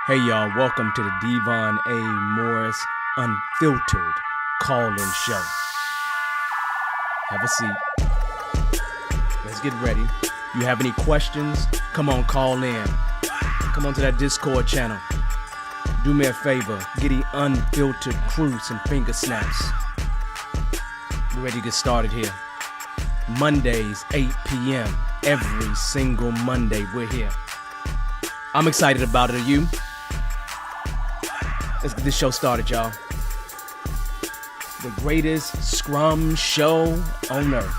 Hey y'all, welcome to the Devon A. Morris Unfiltered call-in show. Have a seat. Let's get ready. You have any questions? Come on, call in. Come on to that Discord channel. Do me a favor, get the unfiltered crew some finger snaps. We're ready to get started here. Mondays, 8 p.m. Every single Monday, we're here. I'm excited about it. Are you? Let's get this show started, y'all. The greatest Scrum show on earth.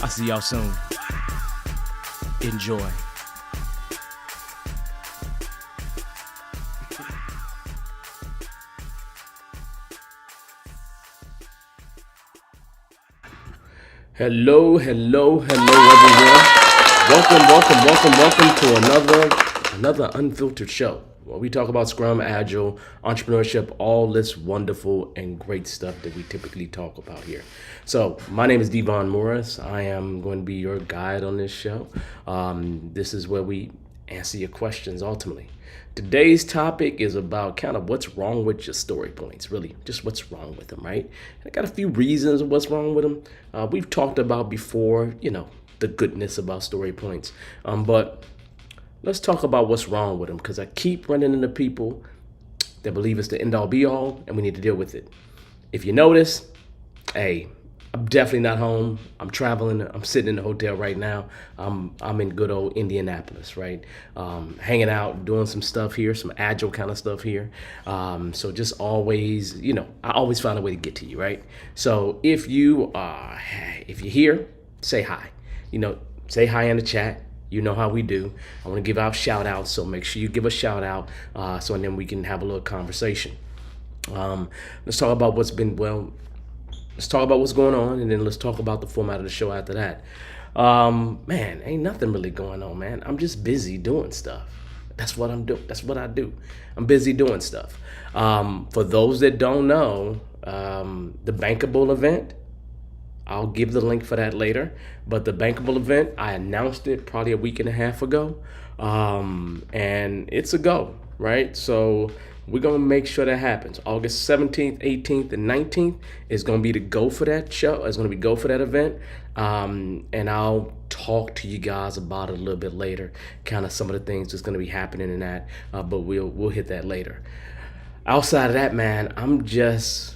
I'll see y'all soon. Enjoy. Hello, everyone. Welcome to another Unfiltered show where we talk about Scrum, Agile, entrepreneurship, all this wonderful and great stuff that we typically talk about here. So my name is Devon Morris. I am going to be your guide on this show. This is where we answer your questions ultimately. Today's topic is about kind of what's wrong with your story points, really, just what's wrong with them, right? I got a few reasons of what's wrong with them. We've talked about before, the goodness about story points, but let's talk about what's wrong with them, because I keep running into people that believe it's the end all be all and we need to deal with it. If you notice, hey, I'm definitely not home. I'm traveling. I'm sitting in the hotel right now. I'm in good old Indianapolis, right? Hanging out, doing some stuff here, some agile kind of stuff here. So just always, I always find a way to get to you, right? So if you're here, say hi. Say hi in the chat. You know how we do. I want to give out shout outs, so make sure you give a shout out, and then we can have a little conversation. Let's talk about let's talk about what's going on, and then let's talk about the format of the show after that. Man, ain't nothing really going on, man. I'm just busy doing stuff. That's what I'm doing. That's what I do. I'm busy doing stuff. For those that don't know, the Bankable event, I'll give the link for that later. But the Bankable event, I announced it probably a week and a half ago. And it's a go, right? So we're going to make sure that happens. August 17th, 18th, and 19th is going to be the go for that show. It's going to be go for that event. And I'll talk to you guys about it a little bit later, kind of some of the things that's going to be happening in that. But we'll hit that later. Outside of that, man, I'm just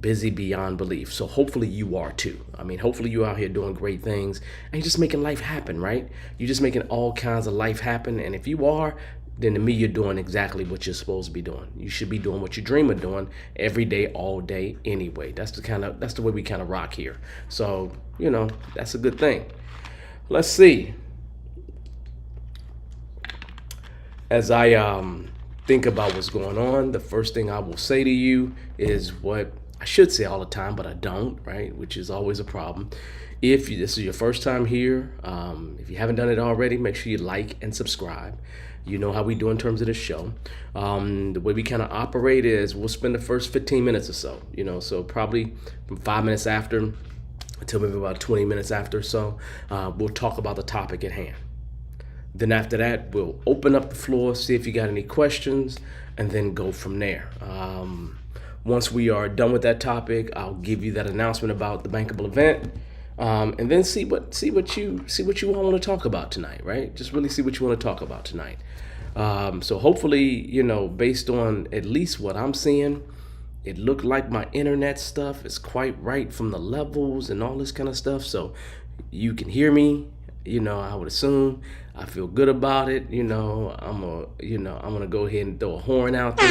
busy beyond belief. So hopefully you are too. Hopefully you're out here doing great things and you're just making life happen, right? You're just making all kinds of life happen. And if you are, then to me, you're doing exactly what you're supposed to be doing. You should be doing what you dream of doing every day, all day, anyway. That's the way we kind of rock here. So, that's a good thing. Let's see. As I think about what's going on, the first thing I will say to you is what I should say all the time, but I don't, right? Which is always a problem. If this is your first time here, if you haven't done it already, make sure you like and subscribe. You know how we do in terms of the show. The way we kind of operate is we'll spend the first 15 minutes or so, so probably from 5 minutes after until maybe about 20 minutes after or so, we'll talk about the topic at hand. Then after that, we'll open up the floor, see if you got any questions, and then go from there. Once we are done with that topic, I'll give you that announcement about the Bankable event, and then see what you all want to talk about tonight, right? Just really see what you want to talk about tonight. So hopefully, based on at least what I'm seeing, it looked like my internet stuff is quite right from the levels and all this kind of stuff. So you can hear me. I would assume. I feel good about it. I'm gonna go ahead and throw a horn out there.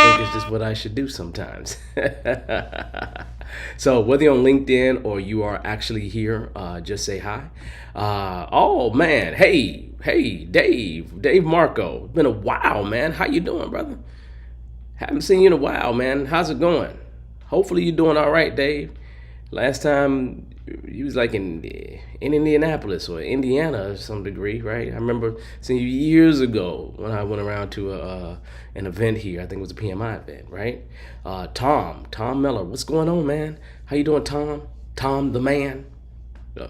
I think it's just what I should do sometimes. So whether you're on LinkedIn or you are actually here, just say hi. Oh man, hey, Dave Marco. It's been a while, man. How you doing, brother? Haven't seen you in a while, man. How's it going? Hopefully you're doing all right, Dave. Last time you was like in Indianapolis or Indiana to some degree, right? I remember seeing you years ago when I went around to an event here. I think it was a PMI event, right? Tom Miller, what's going on, man? How you doing, Tom? Tom the man. Uh,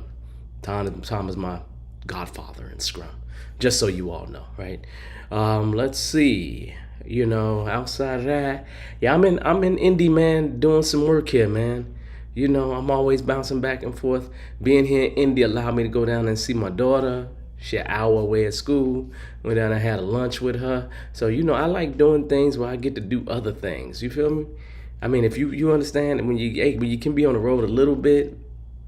Tom is my godfather in Scrum, just so you all know, right? Let's see. Outside of that, yeah, I'm in Indy, man, doing some work here, man. I'm always bouncing back and forth. Being here in Indy allowed me to go down and see my daughter. She an hour away at school. Went down and had a lunch with her. So I like doing things where I get to do other things. You feel me? I mean, if you understand, when you can be on the road a little bit,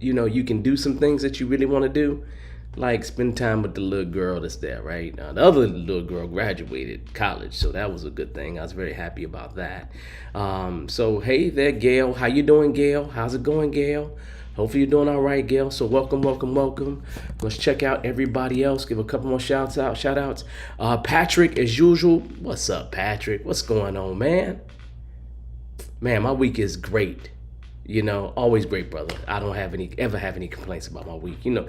you can do some things that you really want to do, like spend time with the little girl that's there, right? The other little girl graduated college, so that was a good thing. I was very happy about that. So hey there, Gail. How you doing, Gail? How's it going, Gail? Hopefully you're doing all right, Gail. So welcome, welcome, welcome. Let's check out everybody else. Give a couple more shout outs. Patrick, as usual. What's up, Patrick? What's going on, man? Man, my week is great. Always great, brother. I don't ever have any complaints about my week. You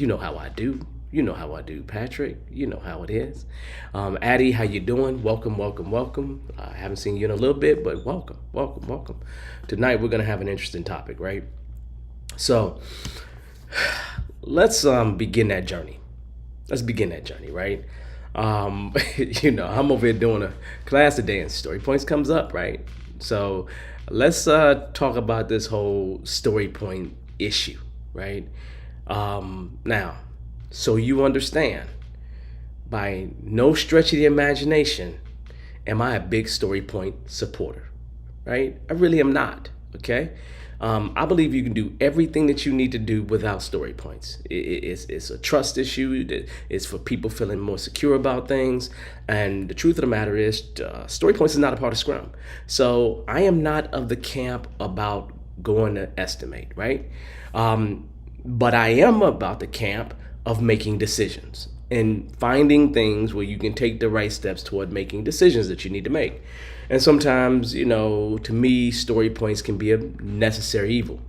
know how I do. You know how I do, Patrick. You know how it is. Addie, how you doing? Welcome, welcome, welcome. I haven't seen you in a little bit, but welcome, welcome, welcome. Tonight we're gonna have an interesting topic, right? So let's begin that journey. Let's begin that journey, right? I'm over here doing a class today, and story points comes up, right? So let's talk about this whole story point issue, right? Now, so you understand, by no stretch of the imagination am I a big story point supporter, right? I really am not, okay? I believe you can do everything that you need to do without story points. It's a trust issue. It's for people feeling more secure about things. And the truth of the matter is, story points is not a part of Scrum. So I am not of the camp about going to estimate, right? But I am about the camp of making decisions and finding things where you can take the right steps toward making decisions that you need to make. And sometimes, to me, story points can be a necessary evil.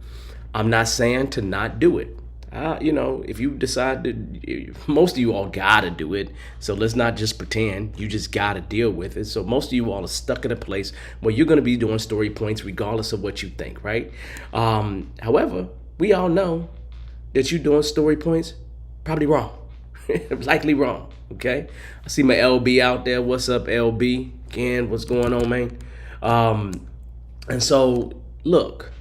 I'm not saying to not do it. If you decide to, most of you all gotta do it. So let's not just pretend. You just gotta deal with it. So most of you all are stuck in a place where you're gonna be doing story points regardless of what you think, right? However, we all know that you're doing story points probably wrong. Likely wrong, okay? I see my LB out there. What's up, LB? Again, what's going on, man? And so, look,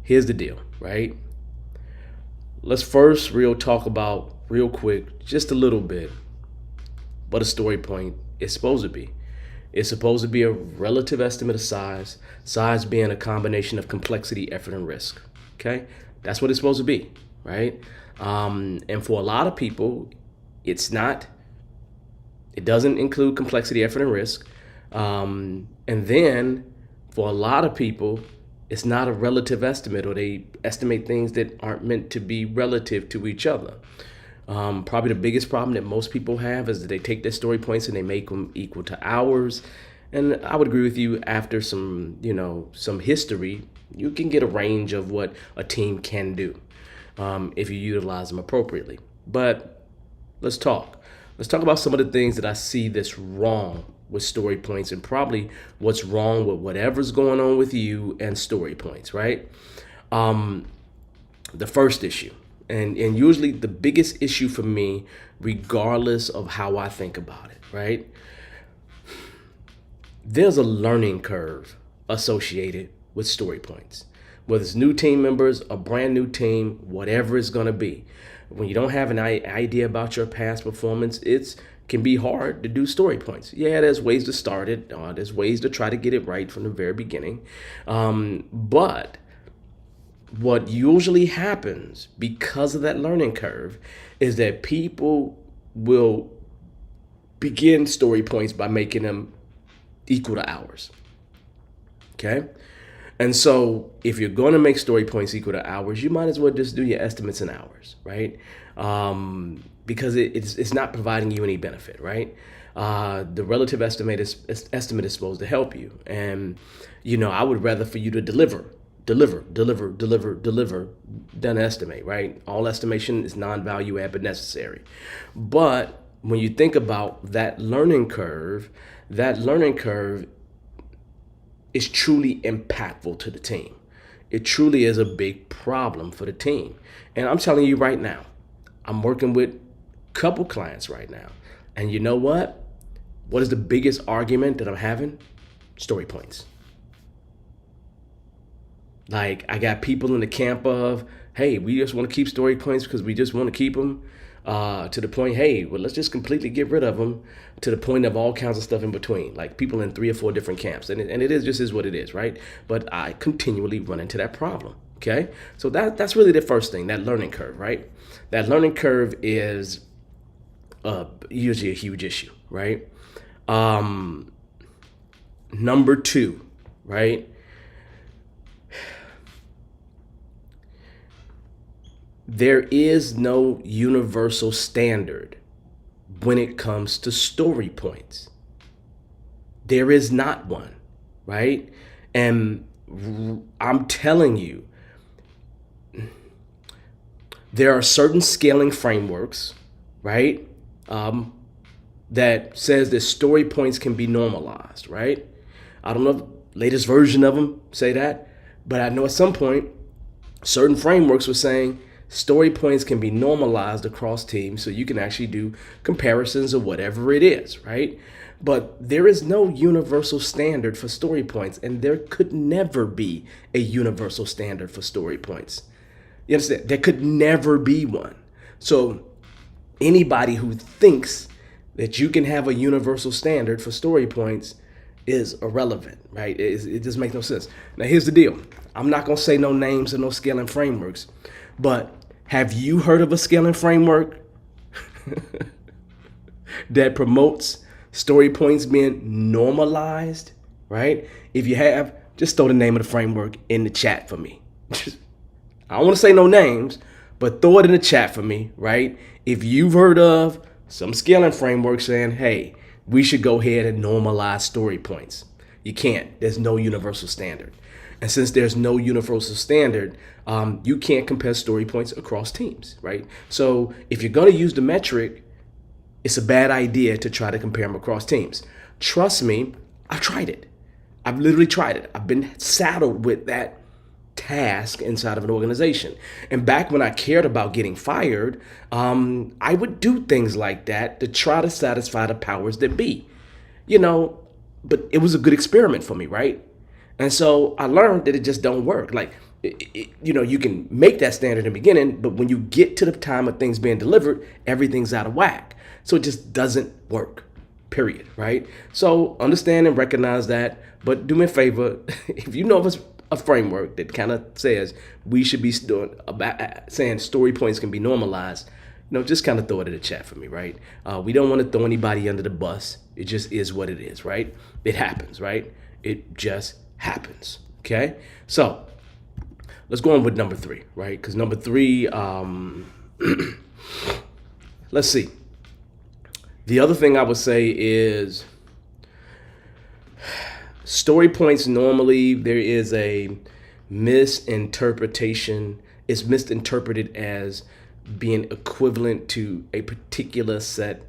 here's the deal, right? Let's first talk about real quick, just a little bit, what a story point is supposed to be. It's supposed to be a relative estimate of size being a combination of complexity, effort, and risk, okay? That's what it's supposed to be, right? And for a lot of people, it's not. It doesn't include complexity, effort, and risk. And then for a lot of people, it's not a relative estimate, or they estimate things that aren't meant to be relative to each other. Probably the biggest problem that most people have is that they take their story points and they make them equal to hours. And I would agree with you, after some history, you can get a range of what a team can do if you utilize them appropriately. But let's talk. Let's talk about some of the things that I see that's wrong with story points, and probably what's wrong with whatever's going on with you and story points, right? The first issue, and usually the biggest issue for me, regardless of how I think about it, right? There's a learning curve associated with story points. Whether it's new team members, a brand new team, whatever it's going to be. When you don't have an idea about your past performance, it can be hard to do story points. Yeah, there's ways to start it. There's ways to try to get it right from the very beginning. But what usually happens because of that learning curve is that people will begin story points by making them equal to hours. Okay? And so if you're going to make story points equal to hours, you might as well just do your estimates in hours, right? Because it's not providing you any benefit, right? The relative estimate is supposed to help you. And, I would rather for you to deliver than estimate, right? All estimation is non-value add but necessary. But when you think about that learning curve is truly impactful to the team. It truly is a big problem for the team. And I'm telling you right now, I'm working with a couple clients right now. And you know what? What is the biggest argument that I'm having? Story points. Like, I got people in the camp of, hey, we just want to keep story points because we just want to keep them, to the point, hey, well, let's just completely get rid of them, to the point of all kinds of stuff in between, like people in 3 or 4 different camps. And it is just is what it is, right? But I continually run into that problem, okay? So that's really the first thing, that learning curve, right? That learning curve is usually a huge issue, right? Number 2, right? There is no universal standard when it comes to story points. There is not one, right? And I'm telling you, there are certain scaling frameworks, right? That says that story points can be normalized, right? I don't know if the latest version of them say that, but I know at some point, certain frameworks were saying story points can be normalized across teams so you can actually do comparisons of whatever it is, right? But there is no universal standard for story points, and there could never be a universal standard for story points. You understand? There could never be one. So anybody who thinks that you can have a universal standard for story points is irrelevant, right? It just makes no sense. Now, here's the deal. I'm not going to say no names or no scaling frameworks, but have you heard of a scaling framework that promotes story points being normalized, right? If you have, just throw the name of the framework in the chat for me. I don't want to say no names, but throw it in the chat for me, right? If you've heard of some scaling framework saying, hey, we should go ahead and normalize story points. You can't. There's no universal standard. And since there's no universal standard, you can't compare story points across teams, right? So if you're going to use the metric, it's a bad idea to try to compare them across teams. Trust me, I've tried it. I've literally tried it. I've been saddled with that task inside of an organization. And back when I cared about getting fired, I would do things like that to try to satisfy the powers that be, but it was a good experiment for me, right? And so I learned that it just don't work. Like, you can make that standard in the beginning, but when you get to the time of things being delivered, everything's out of whack. So it just doesn't work, period, right? So understand and recognize that, but do me a favor, if you know of a framework that kind of says we should be saying story points can be normalized, just kind of throw it in the chat for me, right? We don't want to throw anybody under the bus. It just is what it is, right? It happens, right? It just happens, okay? So let's go on with number 3, right? Because number 3, let's see. The other thing I would say is story points, normally there is a misinterpretation. It's misinterpreted as being equivalent to a particular set,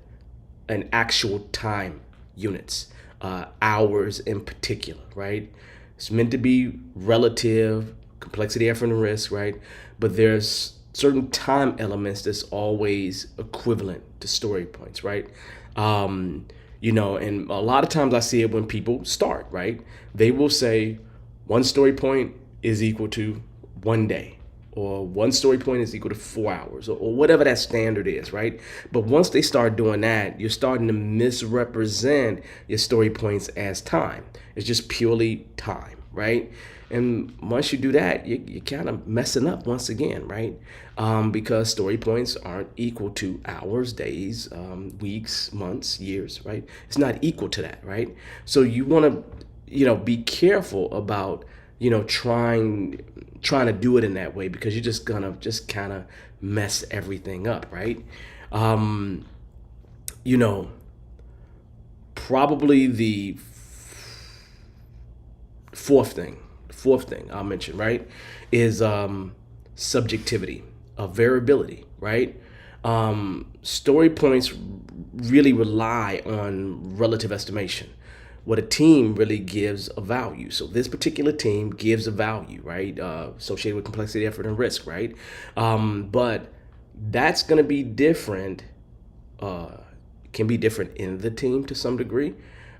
an actual time units, hours in particular, right? It's meant to be relative, complexity, effort, and risk, right? But there's certain time elements that's always equivalent to story points, right? And a lot of times I see it when people start, right? They will say 1 story point is equal to 1 day, or 1 story point is equal to 4 hours, or whatever that standard is, right? But once they start doing that, you're starting to misrepresent your story points as time. It's just purely time, right? And once you do that, you're kind of messing up once again, right? Because story points aren't equal to hours, days, weeks, months, years, right? It's not equal to that, right? So you want to, be careful about, trying to do it in that way, because you're just gonna kind of mess everything up, right? Probably the fourth thing I'll mention, right, is subjectivity, variability, right? Story points really rely on relative estimation. what a team really gives a value. So this particular team gives a value, right? Associated with complexity, effort, and risk, right? But that's going to be different, can be different in the team to some degree.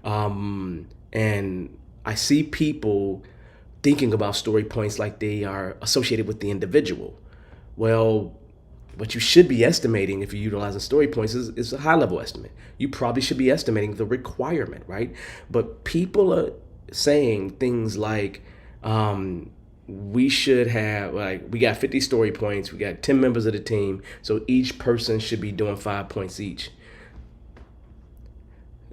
And I see people thinking about story points like they are associated with the individual. Well, what you should be estimating if you're utilizing story points is a high level estimate. You probably should be estimating the requirement, right? But people are saying things like, we should have, like, we got 50 story points, we got 10 members of the team, so each person should be doing 5 points each.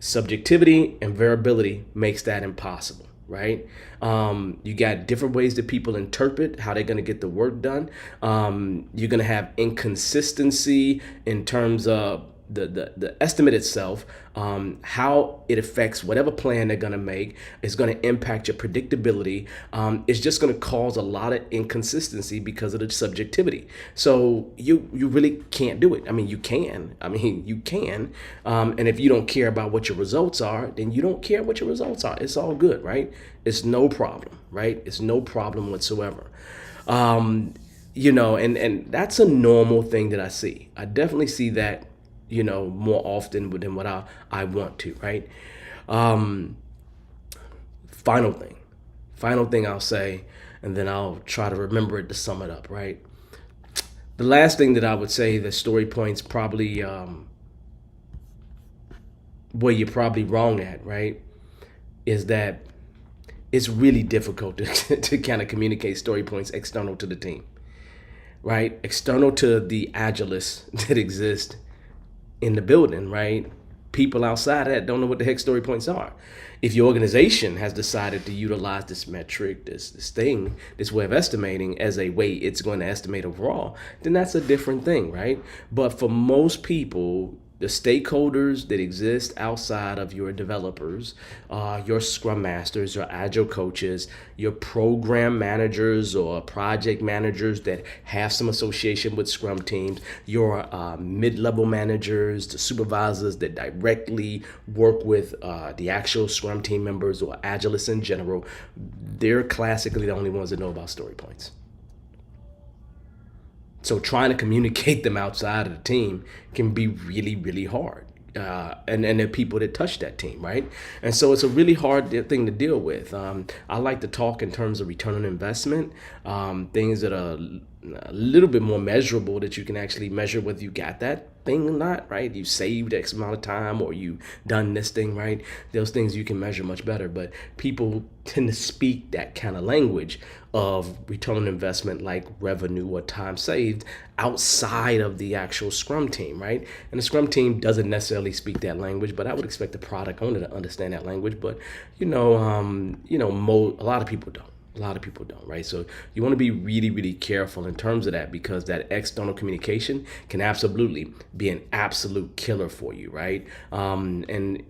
Subjectivity and variability makes that impossible, right? You got different ways that people interpret how they're going to get the work done. You're going to have inconsistency in terms of the estimate itself, how it affects whatever plan they're going to make is going to impact your predictability. It's just going to cause a lot of inconsistency because of the subjectivity. So you really can't do it. I mean, you can. And if you don't care about what your results are, then you don't care what your results are. It's all good, right? It's no problem, right? It's no problem whatsoever. And that's a normal thing that I see. I definitely see that, more often than what I want to, right? Final thing I'll say, and then I'll try to remember it to sum it up, right? The last thing that I would say that story points probably, where you're probably wrong at, right, is that it's really difficult to kind of communicate story points external to the team, right? External to the agilists that exist in the building, right? People outside that don't know what the heck story points are. If your organization has decided to utilize this metric, this thing, this way of estimating as a way it's going to estimate overall, then that's a different thing, right? But for most people, the stakeholders that exist outside of your developers, your scrum masters, your agile coaches, your program managers or project managers that have some association with scrum teams, your mid-level managers, the supervisors that directly work with the actual scrum team members or agilists in general, they're classically the only ones that know about story points. So trying to communicate them outside of the team can be really, really hard. And the people that touch that team, right? And so it's a really hard thing to deal with. I like to talk in terms of return on investment, things that are a little bit more measurable that you can actually measure whether you got that thing or not, right? You saved X amount of time or you done this thing, right? Those things you can measure much better, but people tend to speak that kind of language of return on investment like revenue or time saved outside of the actual scrum team, right? And the scrum team doesn't necessarily speak that language, but I would expect the product owner to understand that language, but a lot of people don't. A lot of people don't, right? So you want to be really, really careful in terms of that because that external communication can absolutely be an absolute killer for you, right? And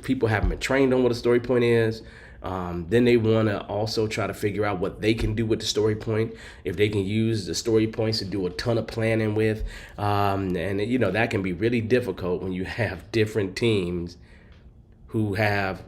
people haven't been trained on what a story point is. Then they want to also try to figure out what they can do with the story point. If they can use the story points to do a ton of planning with, and that can be really difficult when you have different teams who have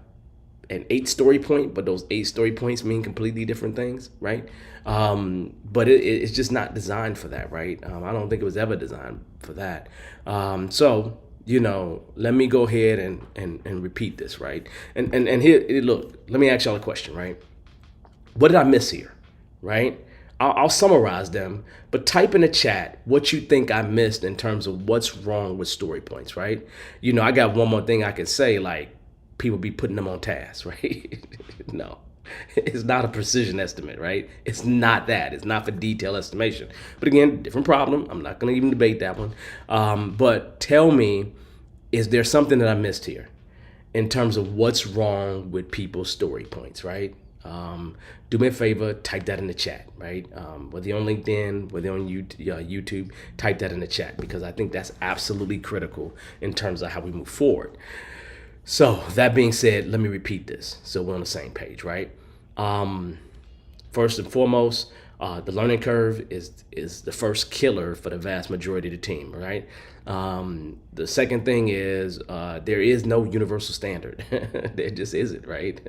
an 8 story point, but those 8 story points mean completely different things, right? But it's just not designed for that, right? I don't think it was ever designed for that. So let me go ahead and repeat this, right? And here, look, let me ask y'all a question, right? What did I miss here, right? I'll summarize them, but type in the chat what you think I missed in terms of what's wrong with story points, right? I got one more thing I can say, like, people be putting them on task, right? No, it's not a precision estimate, right? It's not that. It's not for detailed estimation. But again, different problem. I'm not going to even debate that one. But tell me, is there something that I missed here in terms of what's wrong with people's story points, right? Do me a favor, type that in the chat, right? Whether you're on LinkedIn, whether you're on YouTube, type that in the chat because I think that's absolutely critical in terms of how we move forward. So that being said, let me repeat this so we're on the same page, right? First and foremost, The learning curve is the first killer for the vast majority of the team, right? The second thing is there is no universal standard. There just isn't, right?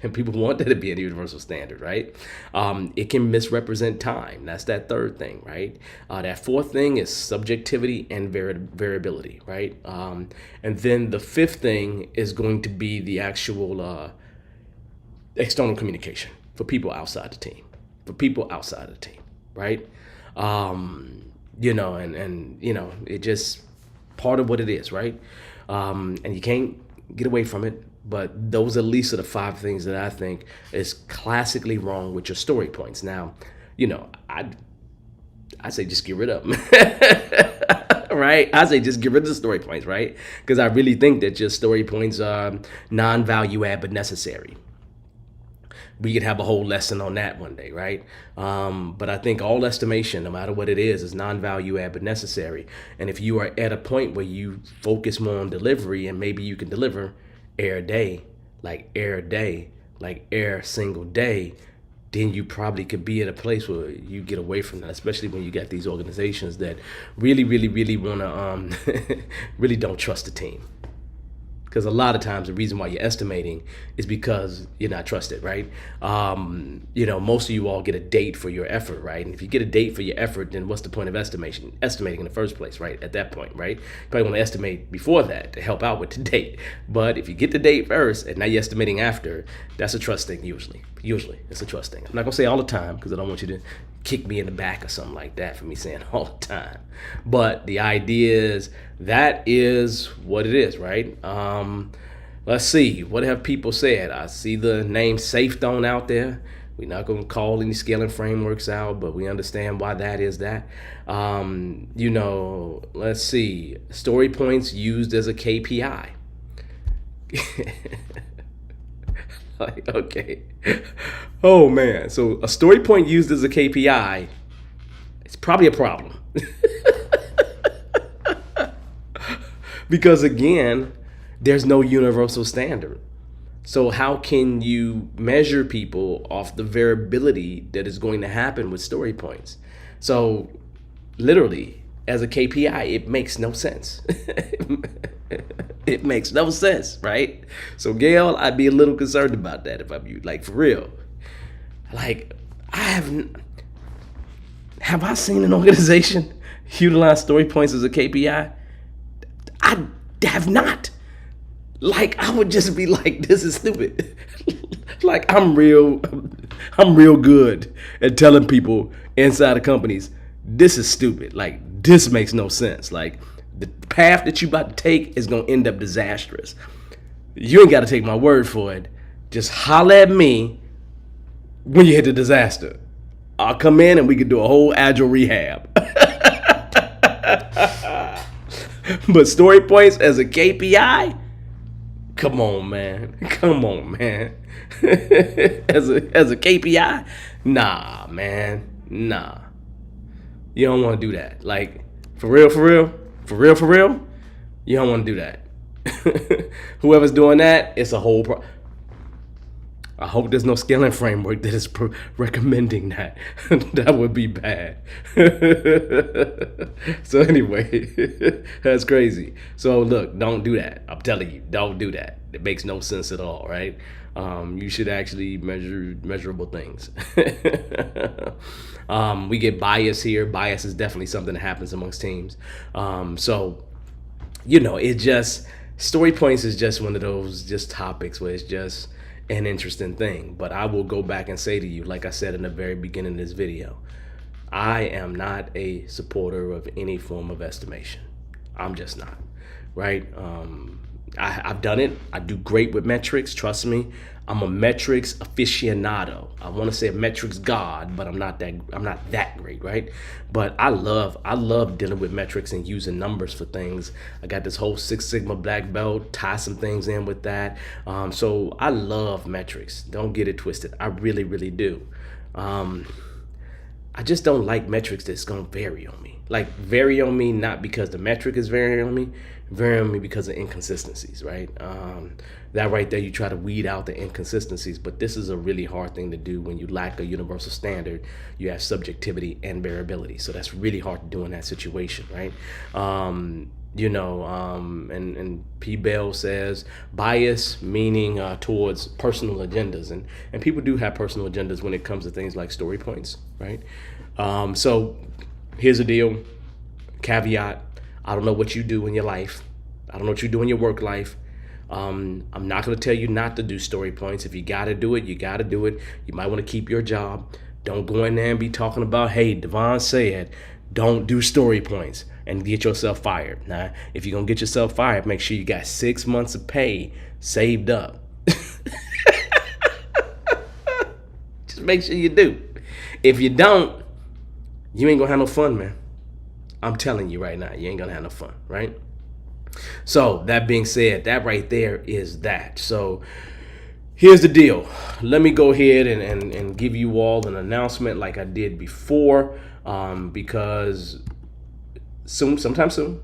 And people want there to be a universal standard, right? It can misrepresent time. That's that third thing, right? That fourth thing is subjectivity and variability, right? And then the fifth thing is going to be the actual external communication for people outside the team, right? And it just part of what it is, right? And you can't get away from it. But those at least are the five things that I think is classically wrong with your story points. Now, I say just get rid of them. Right? I say just get rid of the story points, right? Because I really think that your story points are non-value add but necessary. We could have a whole lesson on that one day, right? But I think all estimation, no matter what it is non-value add but necessary. And if you are at a point where you focus more on delivery and maybe you can deliver air day, like air single day, then you probably could be at a place where you get away from that, especially when you got these organizations that really, really, really want to really don't trust the team. Because a lot of times the reason why you're estimating is because you're not trusted, right? Most of you all get a date for your effort, right? And if you get a date for your effort, then what's the point of estimating in the first place, right? At that point, right? You probably want to estimate before that to help out with the date. But if you get the date first and now you're estimating after, that's a trust thing usually. Usually, it's a trust thing. I'm not going to say all the time because I don't want you to kick me in the back or something like that for me saying all the time. But the idea is that is what it is, right? Let's see. What have people said? I see the name SafeStone out there. We're not going to call any scaling frameworks out, but we understand why that is that. Let's see. Story points used as a KPI. Okay. Oh, man. So a story point used as a KPI, it's probably a problem. Because again, there's no universal standard. So how can you measure people off the variability that is going to happen with story points? So literally, as a KPI, it makes no sense. It makes no sense, right? So Gail, I'd be a little concerned about that if I'm you, like for real. Like, have I seen an organization utilize story points as a KPI? I have not. Like, I would just be like, this is stupid. Like, I'm real good at telling people inside of companies, this is stupid. Like, this makes no sense. Like, the path that you about to take is going to end up disastrous. You ain't got to take my word for it. Just holler at me when you hit the disaster. I'll come in and we can do a whole Agile rehab. But story points as a KPI? Come on, man. As a KPI? Nah, man. Nah. You don't want to do that. Like, for real. You don't want to do that. Whoever's doing that, it's a whole I hope there's no scaling framework that is recommending that. That would be bad. So anyway, that's crazy. So look, don't do that. I'm telling you, don't do that. It makes no sense at all, right? You should actually measure measurable things. We get bias here. Bias is definitely something that happens amongst teams. It just, story points is just one of those just topics where it's just an interesting thing. But I will go back and say to you, like I said in the very beginning of this video, I am not a supporter of any form of estimation. I'm just not, right? I've done it. I do great with metrics. Trust me. I'm a metrics aficionado. I want to say a metrics god, but I'm not that great, right? But I love dealing with metrics and using numbers for things. I got this whole Six Sigma black belt, tie some things in with that. So I love metrics. Don't get it twisted. I really, really do. I just don't like metrics that's gonna vary on me. Like vary on me, not because the metric is varying on me, vary on me because of inconsistencies, right? That right there, you try to weed out the inconsistencies, but this is a really hard thing to do when you lack a universal standard. You have subjectivity and variability, so that's really hard to do in that situation, right? And P. Bell says bias, meaning towards personal agendas, and people do have personal agendas when it comes to things like story points, right? So here's the deal, caveat: I don't know what you do in your life. I don't know what you do in your work life. I'm not going to tell you not to do story points. If you got to do it, you got to do it. You might want to keep your job. Don't go in there and be talking about, hey, Devon said, don't do story points and get yourself fired. Now, if you're going to get yourself fired, make sure you got 6 months of pay saved up. Just make sure you do. If you don't, you ain't going to have no fun, man. I'm telling you right now, you ain't going to have no fun, right? So that being said, that right there is that. So here's the deal. Let me go ahead and give you all an announcement like I did before, because sometime soon,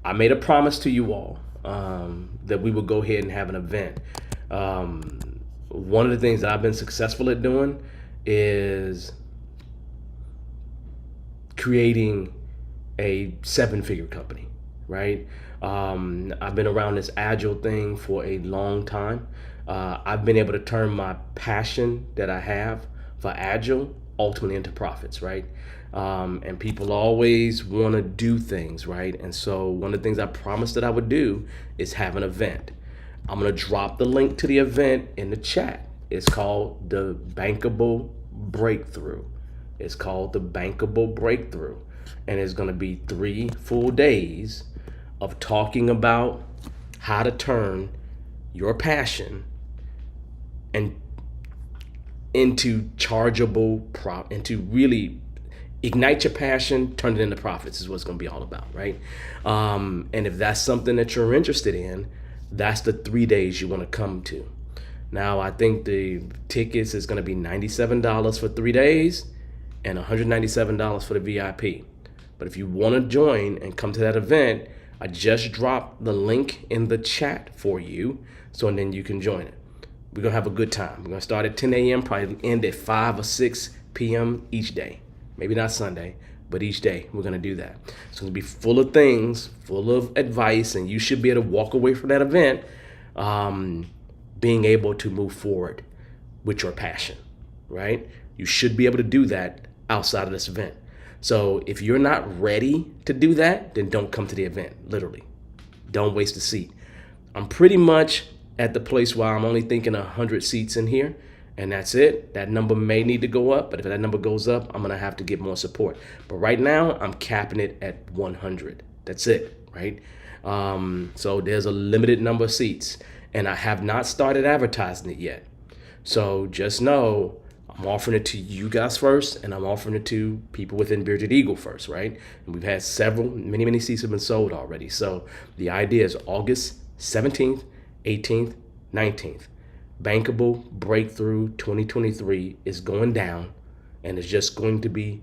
I made a promise to you all that we would go ahead and have an event. One of the things that I've been successful at doing is creating a 7-figure company, right? I've been around this Agile thing for a long time. I've been able to turn my passion that I have for Agile ultimately into profits, right? And people always want to do things, right? And so one of the things I promised that I would do is have an event. I'm going to drop the link to the event in the chat. It's called the Bankable Breakthrough. It's called the Bankable Breakthrough. And it's going to be 3 full days of talking about how to turn your passion and into chargeable into really ignite your passion, turn it into profits is what it's going to be all about, right? And if that's something that you're interested in, that's the 3 days you want to come to. Now, I think the tickets is going to be $97 for 3 days and $197 for the VIP. But if you want to join and come to that event, I just dropped the link in the chat for you, so then you can join it. We're going to have a good time. We're going to start at 10 a.m., probably end at 5 or 6 p.m. each day. Maybe not Sunday, but each day we're going to do that. It's going to be full of things, full of advice, and you should be able to walk away from that event being able to move forward with your passion, right? You should be able to do that outside of this event. So if you're not ready to do that, then don't come to the event, literally. Don't waste a seat. I'm pretty much at the place where I'm only thinking 100 seats in here, and that's it. That number may need to go up, but if that number goes up, I'm gonna have to get more support. But right now, I'm capping it at 100. That's it, right? So there's a limited number of seats, and I have not started advertising it yet. So just know, I'm offering it to you guys first, and I'm offering it to people within Bearded Eagle first, right? And we've had many seats have been sold already. So the idea is August 17th, 18th, 19th. Bankable Breakthrough 2023 is going down, and it's just going to be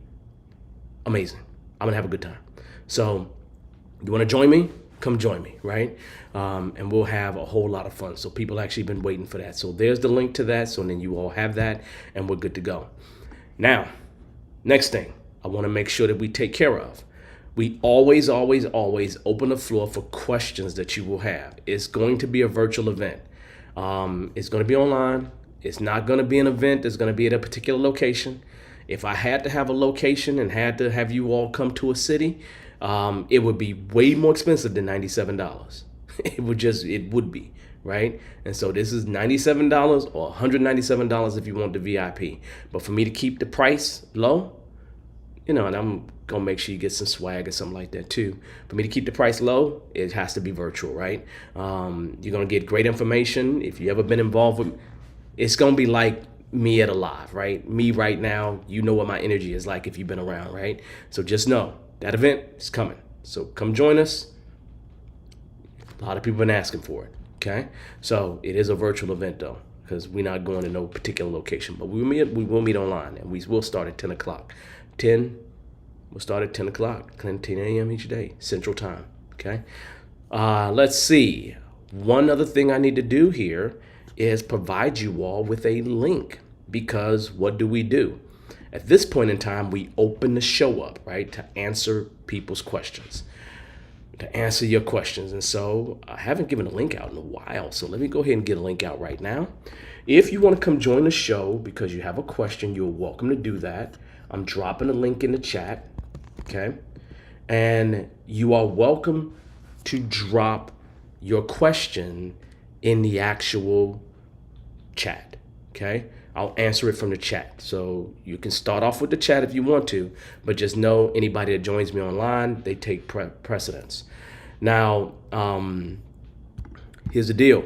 amazing. I'm gonna have a good time. So you wanna join me? Come join me, right? And we'll have a whole lot of fun. So people actually been waiting for that. So there's the link to that. So then you all have that, and we're good to go. Now, next thing I want to make sure that we take care of. We always open the floor for questions that you will have. It's going to be a virtual event. It's going to be online. It's not going to be an event that's going to be at a particular location. If I had to have a location and had to have you all come to a city, it would be way more expensive than $97. It would be, right? And so this is $97 or $197 if you want the VIP. But for me to keep the price low, and I'm gonna make sure you get some swag or something like that too. For me to keep the price low, it has to be virtual, right? You're gonna get great information. If you ever been involved with, it's gonna be like me at a live, right? Me right now, you know what my energy is like if you've been around, right? So just know that event is coming. So come join us. A lot of people have been asking for it, okay? So it is a virtual event though, because we're not going to no particular location. But we will meet online, and we will start at 10 o'clock. We'll start at 10 o'clock, 10 a.m. each day, Central Time. Okay. Let's see. One other thing I need to do here is provide you all with a link, because what do? At this point in time, we open the show up, right, to answer people's questions, to answer your questions. And so I haven't given a link out in a while. So let me go ahead and get a link out right now. If you want to come join the show because you have a question, you're welcome to do that. I'm dropping a link in the chat. Okay. And you are welcome to drop your question in the actual chat. Okay. I'll answer it from the chat. So you can start off with the chat if you want to, but just know anybody that joins me online, they take precedence. Now, here's the deal.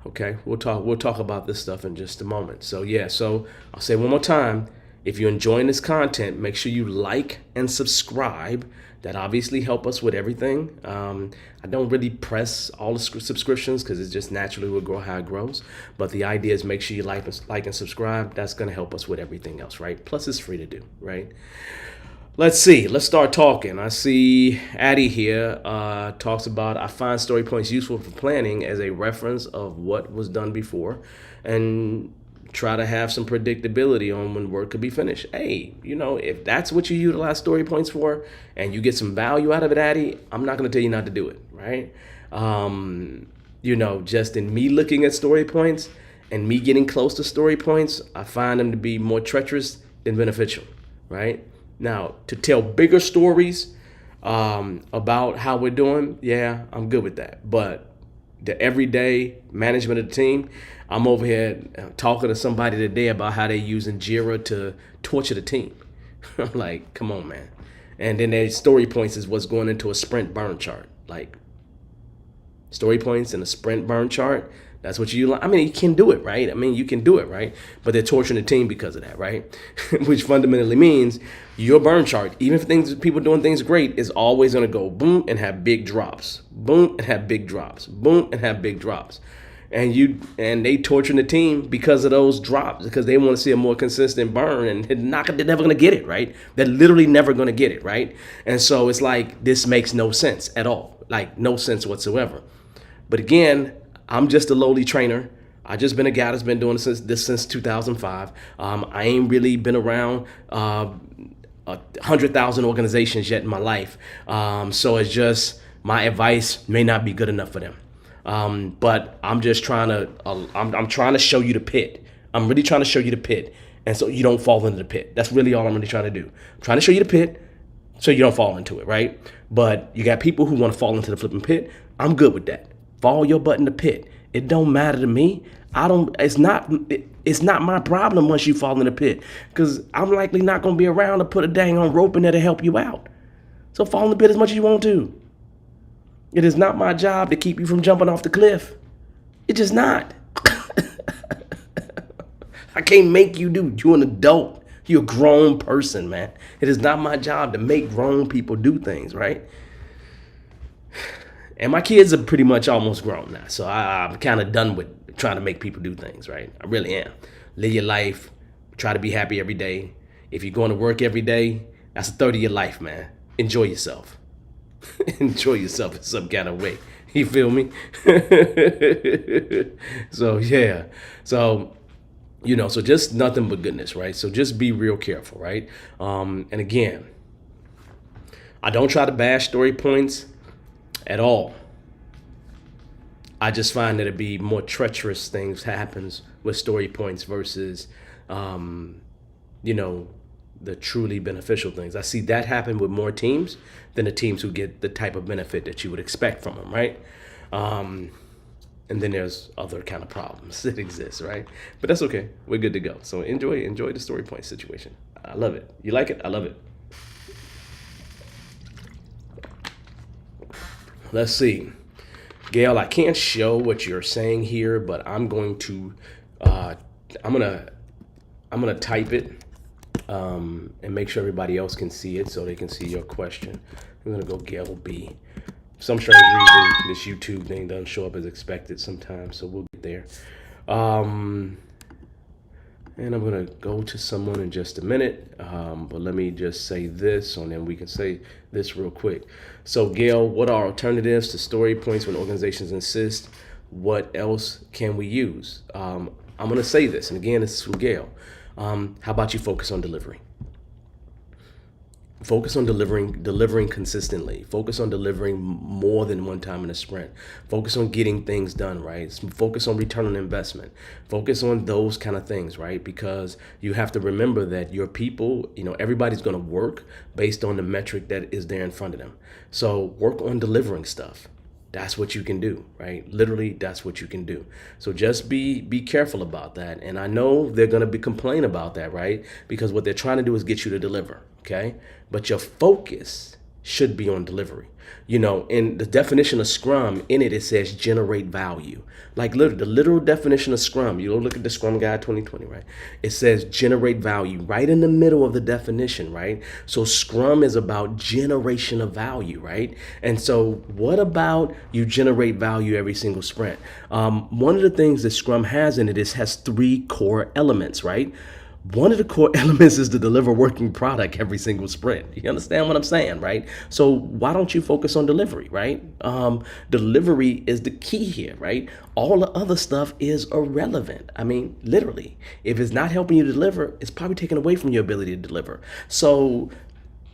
Okay, we'll talk about this stuff in just a moment. So yeah, so I'll say one more time. If you're enjoying this content, make sure you like and subscribe. That obviously help us with everything. I don't really press all the subscriptions because it just naturally will grow how it grows. But the idea is make sure you like and subscribe. That's going to help us with everything else, right? Plus, it's free to do, right? Let's see. Let's start talking. I see Addie here talks about, I find story points useful for planning as a reference of what was done before and try to have some predictability on when work could be finished. Hey, if that's what you utilize story points for and you get some value out of it, Addie, I'm not going to tell you not to do it, right? Just in me looking at story points and me getting close to story points, I find them to be more treacherous than beneficial, right? Now, to tell bigger stories about how we're doing, yeah, I'm good with that. But the everyday management of the team, I'm over here talking to somebody today about how they're using Jira to torture the team. I'm like, come on, man. And then their story points is what's going into a sprint burn chart. Like, story points and a sprint burn chart, that's what you can do it, right? You can do it, right? But they're torturing the team because of that, right? Which fundamentally means your burn chart, even if people doing things great, is always going to go boom and have big drops, boom and have big drops, boom and have big drops. And they torturing the team because of those drops, because they want to see a more consistent burn, and they're never going to get it, right? They're literally never going to get it, right? And so it's like, this makes no sense at all, like no sense whatsoever. But again, I'm just a lowly trainer. I just been a guy that's been doing this since 2005. I ain't really been around 100,000 organizations yet in my life. So it's just, my advice may not be good enough for them. But I'm just trying to, I'm trying to show you the pit. I'm really trying to show you the pit. And so you don't fall into the pit. That's really all I'm really trying to do. I'm trying to show you the pit so you don't fall into it, right? But you got people who want to fall into the flipping pit. I'm good with that. Fall your butt in the pit. It don't matter to me. It's not my problem once you fall in the pit, because I'm likely not going to be around to put a dang on rope in there to help you out. So fall in the pit as much as you want to. It is not my job to keep you from jumping off the cliff. It's just not. I can't make you do. You're an adult. You're a grown person, man. It is not my job to make grown people do things, right? And my kids are pretty much almost grown now. So I'm kind of done with trying to make people do things, right? I really am. Live your life. Try to be happy every day. If you're going to work every day, that's a third of your life, man. Enjoy yourself. Enjoy yourself in some kind of way. You feel me? So, yeah. So, so just nothing but goodness, right? So just be real careful, right? And again, I don't try to bash story points at all. I just find that it'd be more treacherous things happens with story points versus, the truly beneficial things. I see that happen with more teams than the teams who get the type of benefit that you would expect from them, right? And then there's other kind of problems that exist, right? But that's okay. We're good to go. So enjoy the story point situation. I love it. You like it? I love it. Let's see. Gail, I can't show what you're saying here, but I'm going to I'm gonna type it and make sure everybody else can see it so they can see your question. I'm gonna go Gail B. For some strange reason, this YouTube thing doesn't show up as expected sometimes, so we'll get there. Um, and I'm going to go to someone in just a minute. But let me just say this, and then we can say this real quick. So, Gail, what are alternatives to story points when organizations insist? What else can we use? I'm going to say this, and again, this is from Gail. How about you focus on delivery? Focus on delivering consistently. Focus on delivering more than one time in a sprint. Focus on getting things done, right? Focus on return on investment. Focus on those kind of things, right? Because you have to remember that your people, everybody's going to work based on the metric that is there in front of them. So work on delivering stuff. That's what you can do, right? Literally, that's what you can do. So just be careful about that. And I know they're going to be complain about that, right? Because what they're trying to do is get you to deliver, okay? But your focus should be on delivery. In the definition of Scrum, it says generate value. Like literally, the literal definition of Scrum, you look at the Scrum Guide 2020, right? It says generate value right in the middle of the definition, right? So Scrum is about generation of value, right? And so what about you generate value every single sprint? One of the things that Scrum has in it has 3 core elements, right? One of the core elements is to deliver working product every single sprint. You understand what I'm saying, right? So why don't you focus on delivery, right? Delivery is the key here, right? All the other stuff is irrelevant. I mean, literally, if it's not helping you deliver, it's probably taking away from your ability to deliver. So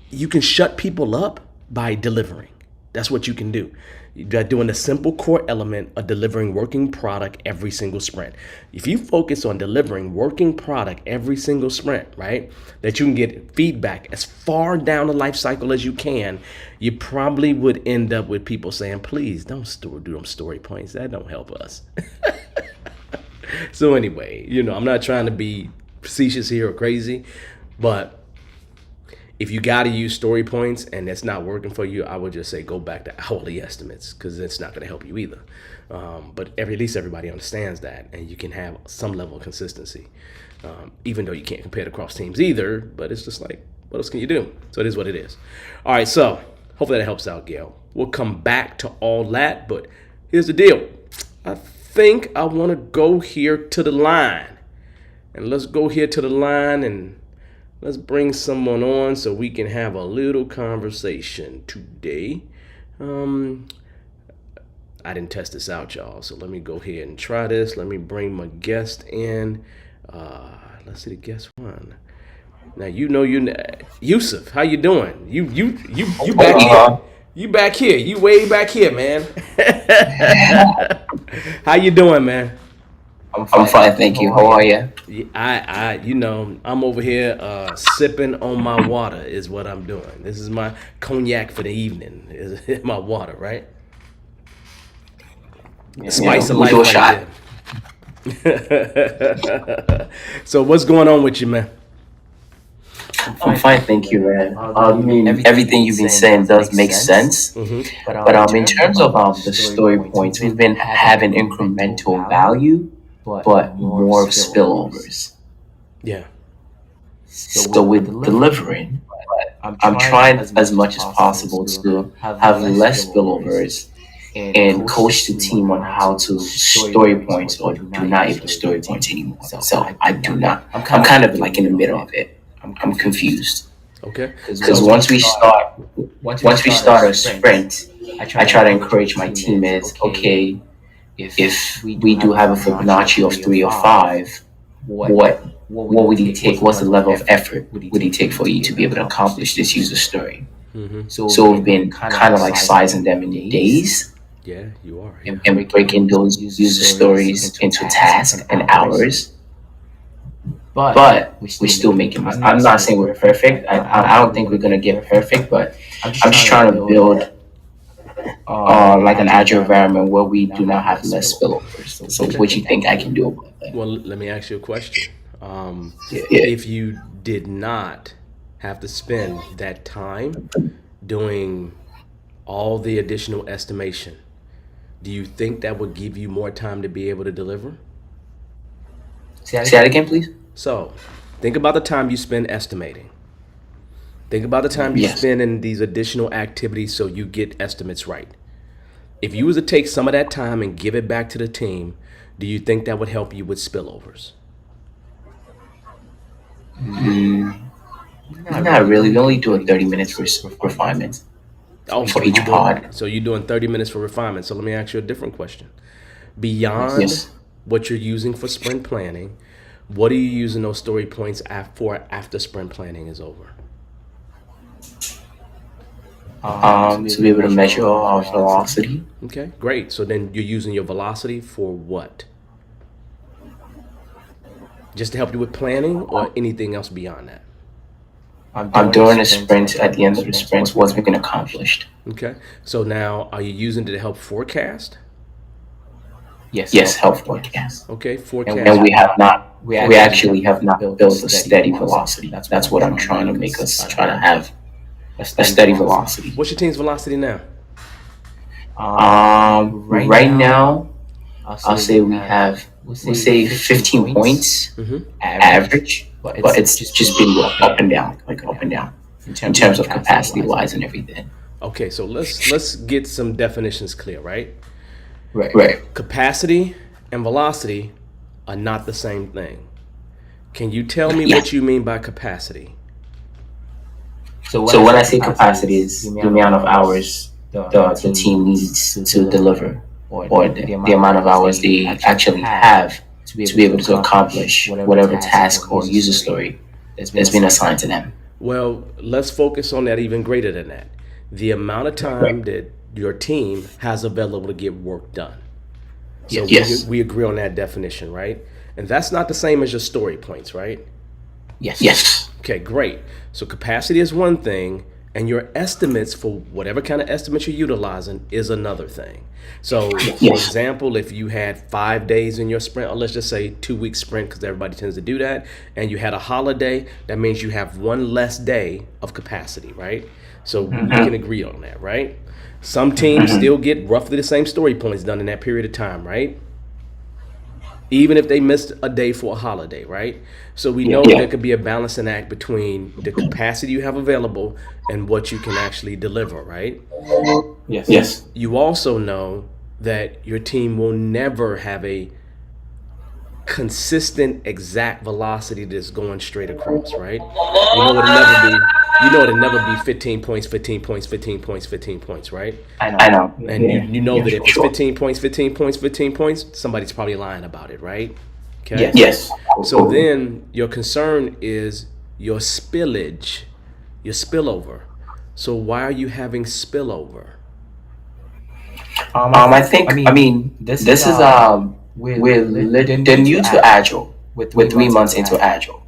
you can shut people up by delivering. That's what you can do. You're doing the simple core element of delivering working product every single sprint. If you focus on delivering working product every single sprint, right, that you can get feedback as far down the life cycle as you can, you probably would end up with people saying, please don't do them story points. That don't help us. So anyway, I'm not trying to be facetious here or crazy, but if you got to use story points and it's not working for you, I would just say go back to hourly estimates because it's not going to help you either. But at least everybody understands that, and you can have some level of consistency, even though you can't compare it across teams either. But it's just like, what else can you do? So it is what it is. All right, so hopefully that helps out, Gail. We'll come back to all that, but here's the deal. I think I want to go here to the line. And let's go here to the line and let's bring someone on so we can have a little conversation today. I didn't test this out, y'all, so let me go ahead and try this. Let me bring my guest in. Let's see the guest one. Now Yusuf. How you doing? You back here? You back here? You way back here, man? How you doing, man? I'm fine, thank you. How are you? I'm over here sipping on my water is what I'm doing. This is my cognac for the evening. Is my water, right? Spice of life right there. So what's going on with you, man? I'm fine, thank you, man. I mean, everything you've been saying does make sense. But in terms of the story points, we've been having incremental value, but more of spillovers. Yeah. So with delivering, I'm trying as much as possible to have less spillovers and coach the team on how to story points or do not even story points anymore. So I do not. I'm kind of like in the middle of it. I'm confused. Okay. Because once we start a sprint, I try to encourage my teammates. Okay, if we do have a Fibonacci of 3 or 5, what would it take? What's the level of effort would it take for you to be able to accomplish this user story? So we've been kind of like sizing them in days. Yeah, you are. And breaking those user stories into tasks and hours. But we're still making mistakes. I'm not saying we're perfect. I don't think we're going to get perfect, but I'm just trying to build like an agile environment where we do not have less spillovers. So what do you think I can do about that? Well, let me ask you a question. Yeah. If you did not have to spend that time doing all the additional estimation, do you think that would give you more time to be able to deliver? Say that again, please. So, think about the time you spend estimating. Think about the time you spend in these additional activities so you get estimates right. If you was to take some of that time and give it back to the team, Do you think that would help you with spillovers? Not really. We only do a 30 minutes for refinement Oh, for each pod. so you're doing 30 minutes for refinement. So let me ask you a different question. Beyond Yes. what you're using for sprint planning, what are you using those story points for after sprint planning is over? To be able to measure our velocity. Okay, great. So then you're using your velocity for what? Just to help you with planning or anything else beyond that? During the sprint, at the end of the sprint, what's been accomplished. Okay, so now are you using it to help forecast? Yes, health forecast. Okay, And forecast. we have not, we actually have not built a steady velocity. That's what I'm trying to make us try to have a steady velocity. What's your team's velocity now? Right now, I'll say we have, we'll say 15 points average, but it's just been up and down, like up and down in terms of capacity wise and everything. Okay, so let's get some definitions clear, right? Right. Capacity and velocity are not the same thing. Can you tell me what you mean by capacity? So when I say capacity is the amount of hours the team needs to deliver, or the amount of hours they actually have to be able to accomplish whatever task or user story that's been assigned to them. Well, let's focus on that even greater than that. The amount of time that your team has available to get work done. So Yes. we agree on that definition, right? And that's not the same as your story points, right? Yes. Okay, great. So capacity is one thing, and your estimates for whatever kind of estimates you're utilizing is another thing. So, for example, if you had 5 days in your sprint, or let's just say 2 week sprint, because everybody tends to do that, and you had a holiday, that means you have one less day of capacity, right? So we can agree on that, right? Some teams still get roughly the same story points done in that period of time, right? Even if they missed a day for a holiday, right? So we know there could be a balancing act between the capacity you have available and what you can actually deliver, right? Yes. You also know that your team will never have a consistent exact velocity that's going straight across, right? You know it'll never be 15 points, 15 points, 15 points, 15 points, right? I know. And you know that if it's sure. 15 points, 15 points, 15 points, somebody's probably lying about it, right? Okay. Yes. So then your concern is your spillage, your spillover. So why are you having spillover? I think. I mean, this is they're new to Agile. We're 3 months into Agile.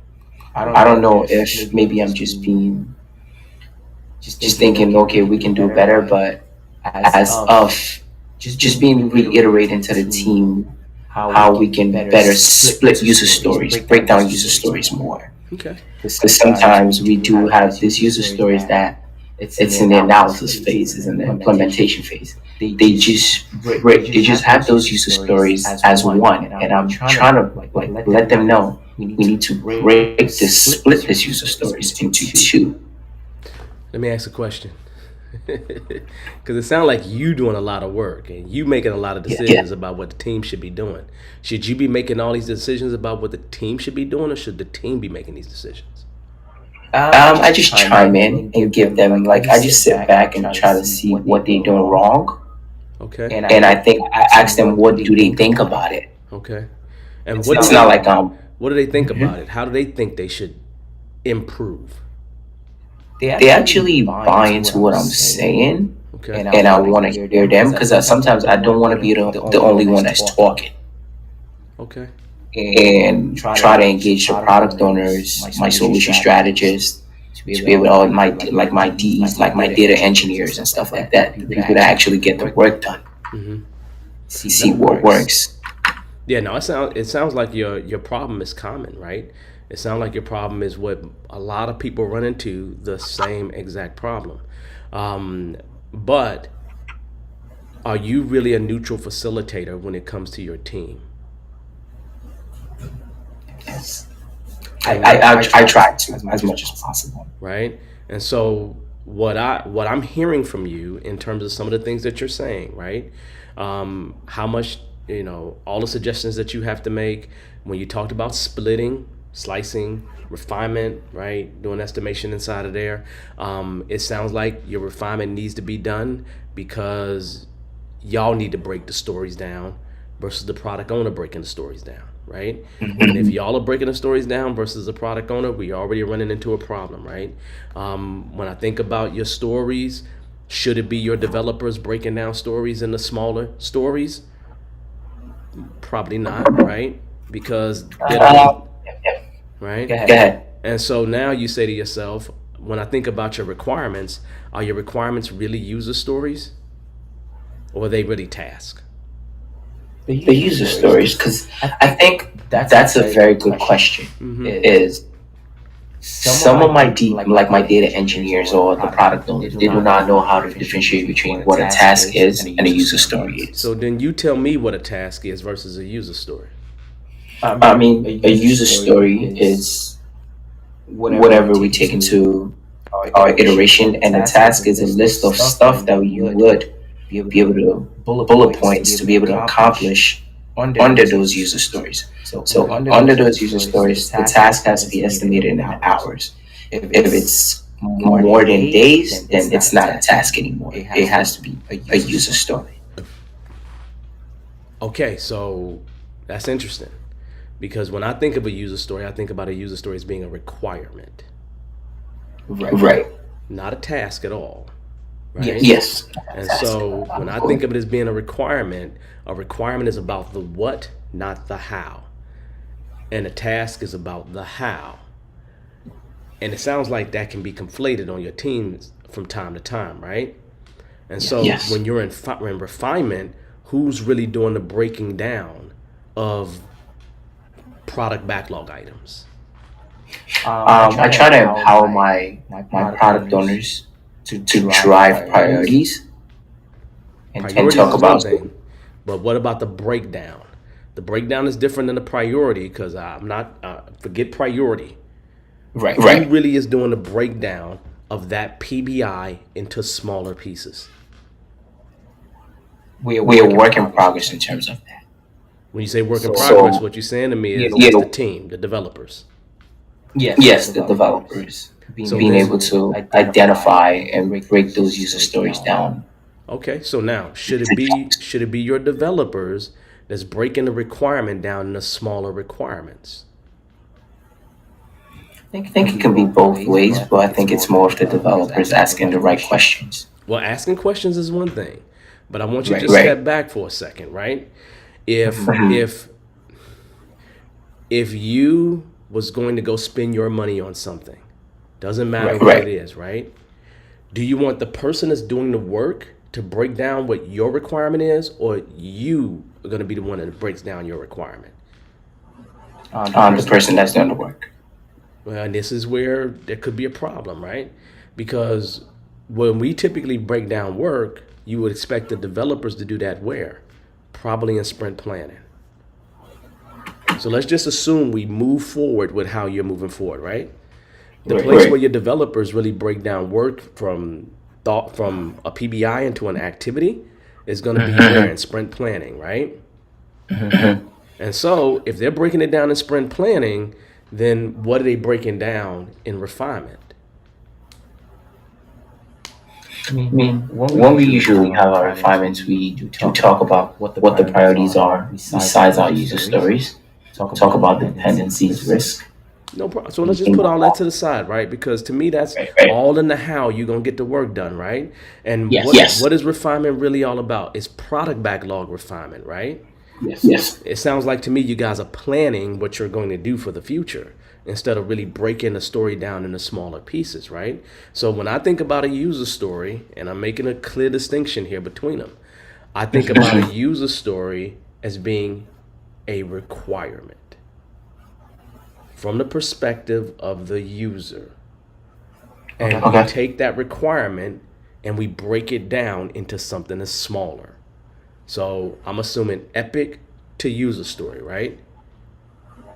I don't know if maybe I'm just being just thinking, okay, we can do better, but as of just being reiterating to the team how we can better split user stories, break down user stories more. Okay. Because sometimes we do have these user stories that it's in the analysis phase, it's in the implementation phase. They just have those user stories as one, and I'm trying to like let them know we need to split this user stories into two. Let me ask a question. Because it sounds like you doing a lot of work and you making a lot of decisions about what the team should be doing. Should you be making all these decisions about what the team should be doing, or should the team be making these decisions? I just chime in and give them, like, I just sit back and try to see what they're doing wrong, Okay. and I think I ask them what do they think about it. Okay. And It's not like what do they think about it? How do they think they should improve? they actually buy into what I'm saying, Okay. and I want to hear them because sometimes I don't want to be the only one that's talking, Okay. and try to engage the product owners, my solution strategists, to be able to my Ds, like my data engineers and stuff like that, the people that actually get the work done, see what works. Yeah, no, it sounds like your problem is common, right? It sounds like your problem is what a lot of people run into, the same exact problem. But are you really a neutral facilitator when it comes to your team? Yes. I try to as much as possible. Right? And so what I'm hearing from you in terms of some of the things that you're saying, right? How much all the suggestions that you have to make when you talked about splitting, slicing, refinement, right? Doing estimation inside of there. It sounds like your refinement needs to be done because y'all need to break the stories down versus the product owner breaking the stories down, right? And if y'all are breaking the stories down versus the product owner, we already running into a problem, right? When I think about your stories, should it be your developers breaking down stories into smaller stories? Probably not, right? Because they don't, right? Go ahead. And so now you say to yourself, when I think about your requirements, are your requirements really user stories or are they really task? The user stories, because I think that's a very good question. Is some of my my data engineers or the product owners, they do not know how to differentiate between what a task is and a user story is. So then you tell me what a task is versus a user story. I mean, a user story is whatever we take into our iteration, and a task is a list of stuff that you would be able to bullet points to be able to accomplish under those user stories. So under those user stories, the task has to be estimated in hours. If it's more than days, then it's not a task anymore. It has to be a user story. Okay, so that's interesting because when I think of a user story, I think about a user story as being a requirement, Right. not a task at all, right? Yes. And so when I think of it as being a requirement is about the what, not the how. And a task is about the how. And it sounds like that can be conflated on your teams from time to time, right? And so Yes. when you're in refinement, who's really doing the breaking down of product backlog items? I try to empower my product owners to drive priorities and Priorities talk is one about. thing, but what about the breakdown? The breakdown is different than the priority because I'm not forget priority. Right. Who Right. really is doing the breakdown of that PBI into smaller pieces? We are work in progress in terms of that. When you say work in So progress, what you're saying to me is yeah, that's the team, the developers. yes, the developers So being then, able to identify and break those user stories down. okay, so now should it be your developers that's breaking the requirement down into smaller requirements? I think it can be both ways, but I think it's more of the developers asking the right questions. Well, asking questions is one thing, but I want you to just Right. step back for a second, right? If if you was going to go spend your money on something, doesn't matter Right. what Right. it is, right? Do you want the person that's doing the work to break down what your requirement is, or you are going to be the one that breaks down your requirement? The person that's doing the work. Well, and this is where there could be a problem, right? Because when we typically break down work, you would expect the developers to do that where? Probably in sprint planning. So let's just assume we move forward with how you're moving forward, right? The Right. place Right. where your developers really break down work from a PBI into an activity is going to be where in sprint planning, right? And so if they're breaking it down in sprint planning, then what are they breaking down in refinement? I mean, when we usually have our refinements, we do talk about what the priorities are besides our user stories. Talk about the dependencies, risk. No problem. So let's just put all that to the side, right? Because to me, that's Right. all in the how you're gonna get the work done, right? And Yes. what Yes. what is refinement really all about? It's product backlog refinement, right? Yes. It sounds like to me you guys are planning what you're going to do for the future instead of really breaking the story down into smaller pieces, right? So when I think about a user story, and I'm making a clear distinction here between them, I think about a user story as being a requirement from the perspective of the user. And we Okay. take that requirement and we break it down into something that's smaller. So I'm assuming epic to user story, right?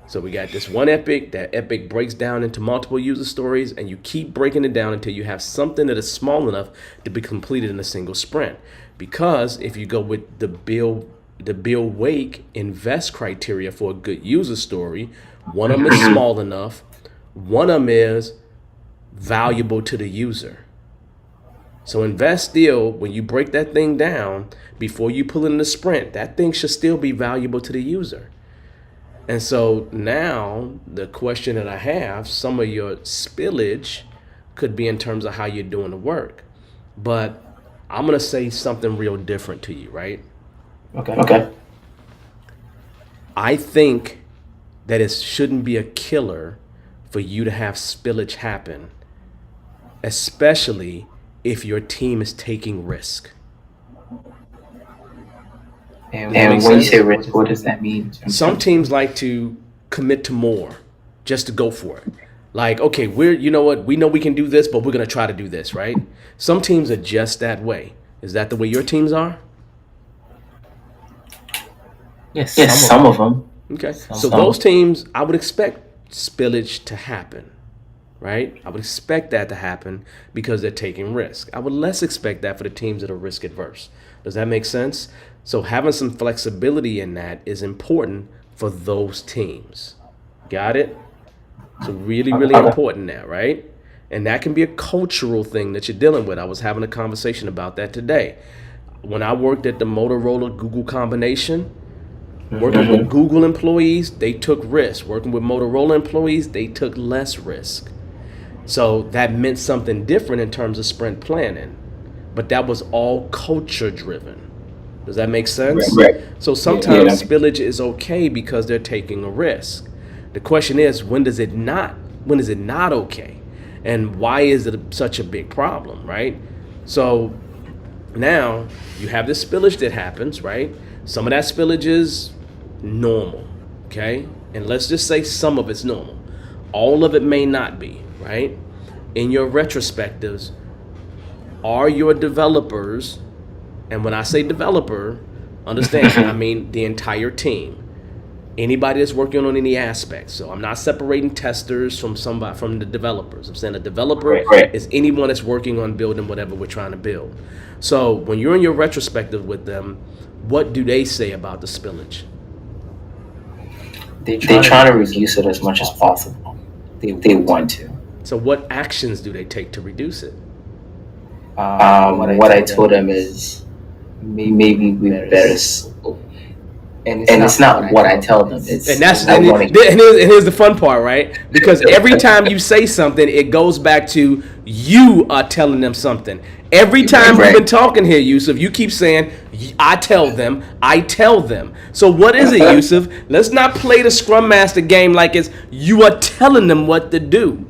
So we got this one epic. That epic breaks down into multiple user stories, and you keep breaking it down until you have something that is small enough to be completed in a single sprint. Because if you go with the build the Bill Wake invest criteria for a good user story. One of them is small enough. One of them is valuable to the user. So invest still, when you break that thing down, before you pull in the sprint, that thing should still be valuable to the user. And so now the question that I have, some of your spillage could be in terms of how you're doing the work. But I'm going to say something real different to you, right? Okay. I think that it shouldn't be a killer for you to have spillage happen, especially if your team is taking risk. And when you say risk, what does that mean? Some teams like to commit to more just to go for it. Like, okay, you know what, we know we can do this, but we're going to try to do this, right? Some teams are just that way. Is that the way your teams are? Yes, some of them. Okay. So those teams, I would expect spillage to happen, right? I would expect that to happen because they're taking risk. I would less expect that for the teams that are risk adverse. Does that make sense? So having some flexibility in that is important for those teams. Got it? So really, really important now, right? And that can be a cultural thing that you're dealing with. I was having a conversation about that today. When I worked at the Motorola Google combination, working with Google employees, they took risks. Working with Motorola employees, they took less risk. So that meant something different in terms of sprint planning. But that was all culture driven. Does that make sense? Right. So sometimes spillage is okay because they're taking a risk. The question is, when is it not okay? And why is it such a big problem, right? So now you have this spillage that happens, right? Some of that spillage is normal, okay? And let's just say some of it's normal. All of it may not be, right? In your retrospectives, are your developers, and when I say developer, understand, I mean the entire team. Anybody that's working on any aspect. So I'm not separating testers from the developers. I'm saying a developer is anyone that's working on building whatever we're trying to build. So when you're in your retrospective with them, what do they say about the spillage? They try to reduce it as much as possible. They want to. So what actions do they take to reduce it? What I told them is maybe we better. And it's not what I tell them. Here's the fun part, right? Because every time you say something, it goes back to you are telling them something. Every time we've been talking here, Yusuf, you keep saying, I tell them. So what is it, Yusuf? Let's not play the Scrum Master game like it's you are telling them what to do.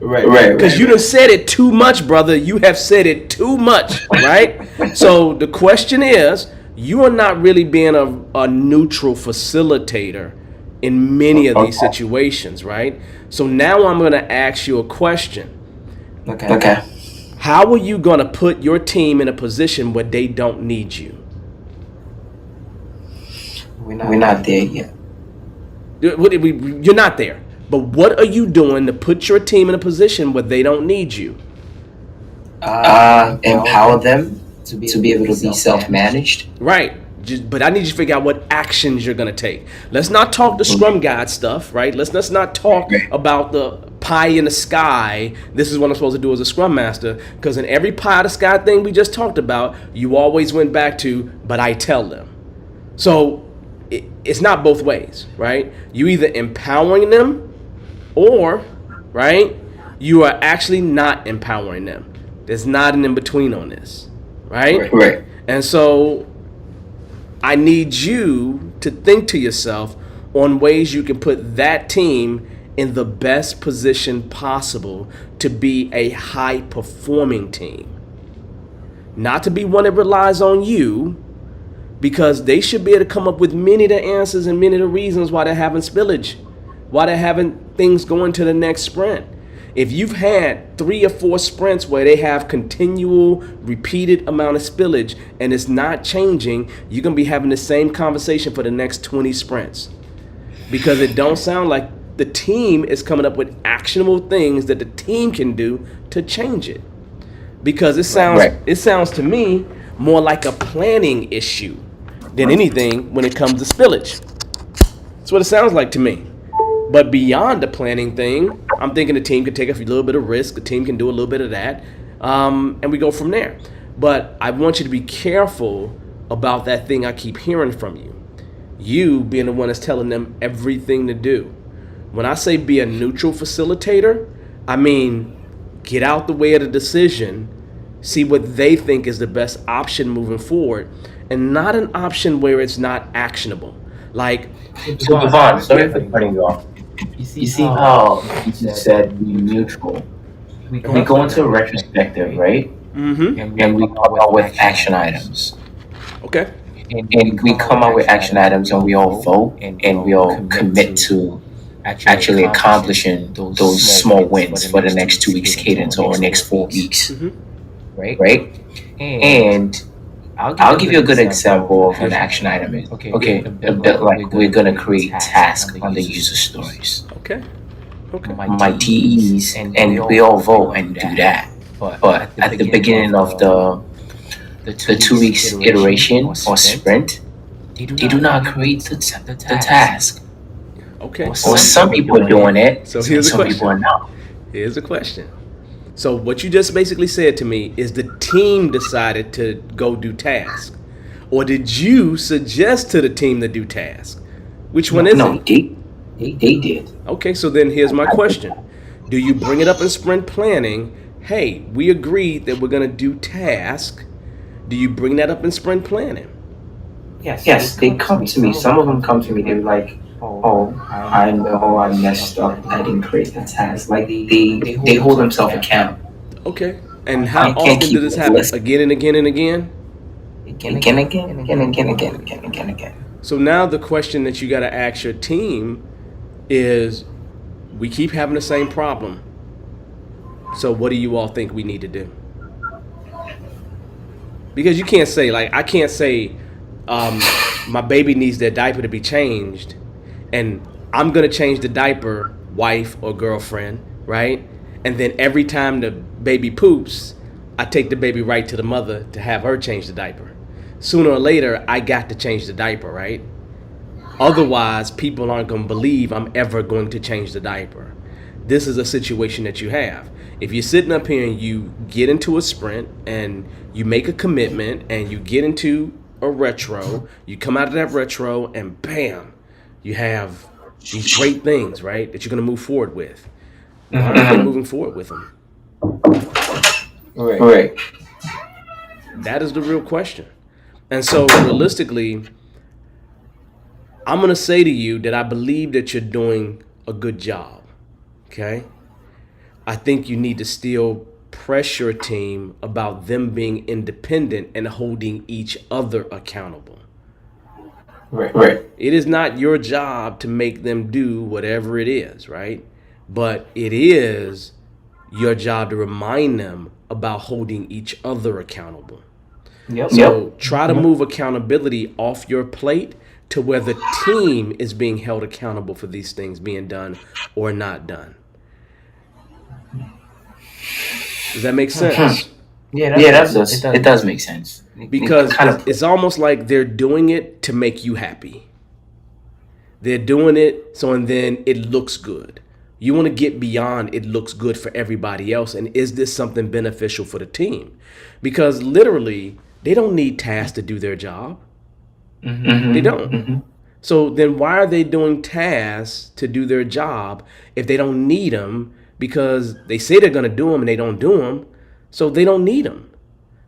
Right. Because you done said it too much, brother. You have said it too much, right? So the question is, you are not really being a neutral facilitator in many of these situations, right? So now I'm going to ask you a question. Okay. How are you going to put your team in a position where they don't need you? We're not there yet. You're not there. But what are you doing to put your team in a position where they don't need you? Empower them to be able to be self-managed. Right. But I need you to figure out what actions you're going to take. Let's not talk the Scrum Guide stuff, right? Let's not talk about the pie in the sky. This is what I'm supposed to do as a Scrum Master. Because in every pie in the sky thing we just talked about, you always went back to, but I tell them. So it's not both ways, right? You either empowering them or, right, you are actually not empowering them. There's not an in-between on this. Right? And so I need you to think to yourself on ways you can put that team in the best position possible to be a high-performing team. Not to be one that relies on you, because they should be able to come up with many of the answers and many of the reasons why they're having spillage, why they're having things going to the next sprint. If you've had 3 or 4 sprints where they have continual, repeated amount of spillage and it's not changing, you're going to be having the same conversation for the next 20 sprints. Because it don't sound like the team is coming up with actionable things that the team can do to change it. Because it sounds to me more like a planning issue. than anything when it comes to spillage. That's what it sounds like to me. But beyond the planning thing, I'm thinking the team can take a little bit of risk. The team can do a little bit of that, and we go from there. But I want you to be careful about that thing I keep hearing from you. You being the one that's telling them everything to do. When I say be a neutral facilitator, I mean get out the way of the decision, see what they think is the best option moving forward, and not an option where it's not actionable. Like, So Devon, sorry for cutting you off. You see how you said be neutral. We go into a retrospective, right? And we come out with action items. okay, And we come out with action items and we all vote and we all commit to actually accomplishing those small wins for the next 2 weeks cadence or next 4 weeks. Right? And I'll give you a good example of an action item is okay, a bit like we're gonna create tasks on the user stories. okay, My TEs and we all vote and do that. But at the beginning of the 2 weeks iteration or sprint, they do not create the task. okay. Or some people are doing it, So here's a some people are question. not. Here's a question. So what you just basically said to me is the team decided to go do task, or did you suggest to the team to do task? Which one is No, it? they did. Okay, so then here's my question. Do you bring it up in sprint planning? Hey, we agreed that we're going to do task. Do you bring that up in sprint planning? Yes, they come to me. Some of them come to me. They're like, "Oh, I know I messed up. I didn't create the task." Like they hold themselves accountable. Okay. And how I can't often keep did this happen? listening. Again and again and again? Again. So now the question that you got to ask your team is, we keep having the same problem. So what do you all think we need to do? Because you can't say, like, I can't say my baby needs their diaper to be changed, and I'm going to change the diaper, wife or girlfriend, right? And then every time the baby poops, I take the baby right to the mother to have her change the diaper. Sooner or later, I got to change the diaper, right? Otherwise, people aren't going to believe I'm ever going to change the diaper. This is a situation that you have. If you're sitting up here and you get into a sprint and you make a commitment and you get into a retro, you come out of that retro and bam, you have these great things, right, that you're going to move forward with. Why aren't you moving forward with them? Right. That is the real question. And so realistically, I'm going to say to you that I believe that you're doing a good job. Okay? I think you need to still press your team about them being independent and holding each other accountable. Right. It is not your job to make them do whatever it is, right? But it is your job to remind them about holding each other accountable. So try to move accountability off your plate to where the team is being held accountable for these things being done or not done. Does that make sense? It does make sense. Because it's almost like they're doing it to make you happy. They're doing it so, and then it looks good. You want to get beyond it looks good for everybody else, and is this something beneficial for the team? Because literally, they don't need tasks to do their job. They don't. So then why are they doing tasks to do their job if they don't need them? Because they say they're going to do them and they don't do them, so they don't need them.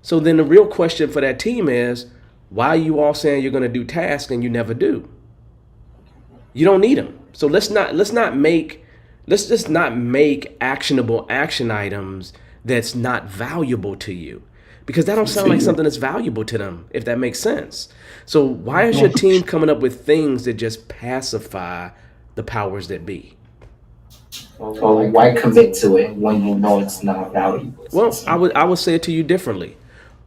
So then the real question for that team is, why are you all saying you're going to do tasks and you never do? You don't need them. So let's just not make actionable action items that's not valuable to you, because that don't sound like something that's valuable to them, if that makes sense. So why is your team coming up with things that just pacify the powers that be? Or why commit to it when you know it's not valuable? Well, I would say it to you differently.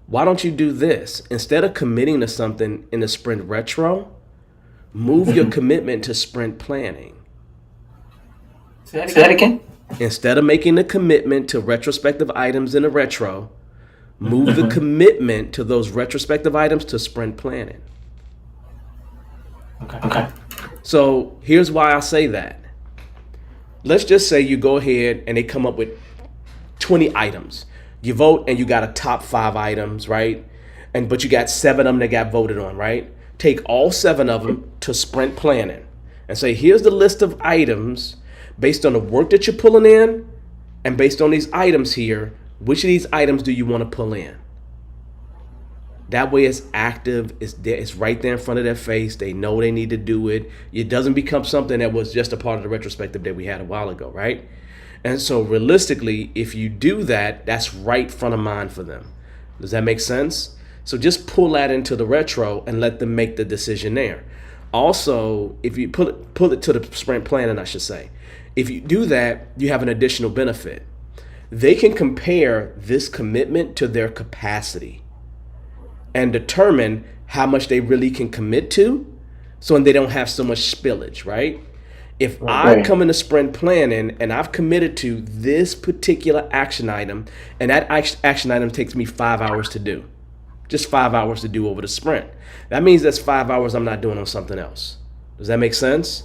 Why don't you do this? Instead of committing to something in the sprint retro, move your commitment to sprint planning. Say that again? Instead of making the commitment to retrospective items in the retro, move the commitment to those retrospective items to sprint planning. Okay. So here's why I say that. Let's just say you go ahead and they come up with 20 items. You vote and you got a top 5 items, right? But you got 7 of them that got voted on, right? Take all 7 of them to sprint planning and say, here's the list of items based on the work that you're pulling in, and based on these items here, which of these items do you want to pull in? That way it's active, it's right there in front of their face. They know they need to do it. It doesn't become something that was just a part of the retrospective that we had a while ago, right? And so realistically, if you do that, that's right front of mind for them. Does that make sense? So just pull that into the retro and let them make the decision there. Also, if you pull it to the sprint planning, I should say, if you do that, you have an additional benefit. They can compare this commitment to their capacity and determine how much they really can commit to, so they don't have so much spillage, right? If I come into sprint planning and I've committed to this particular action item, and that action item takes me 5 hours to do, just 5 hours to do over the sprint, that means that's 5 hours I'm not doing on something else. Does that make sense?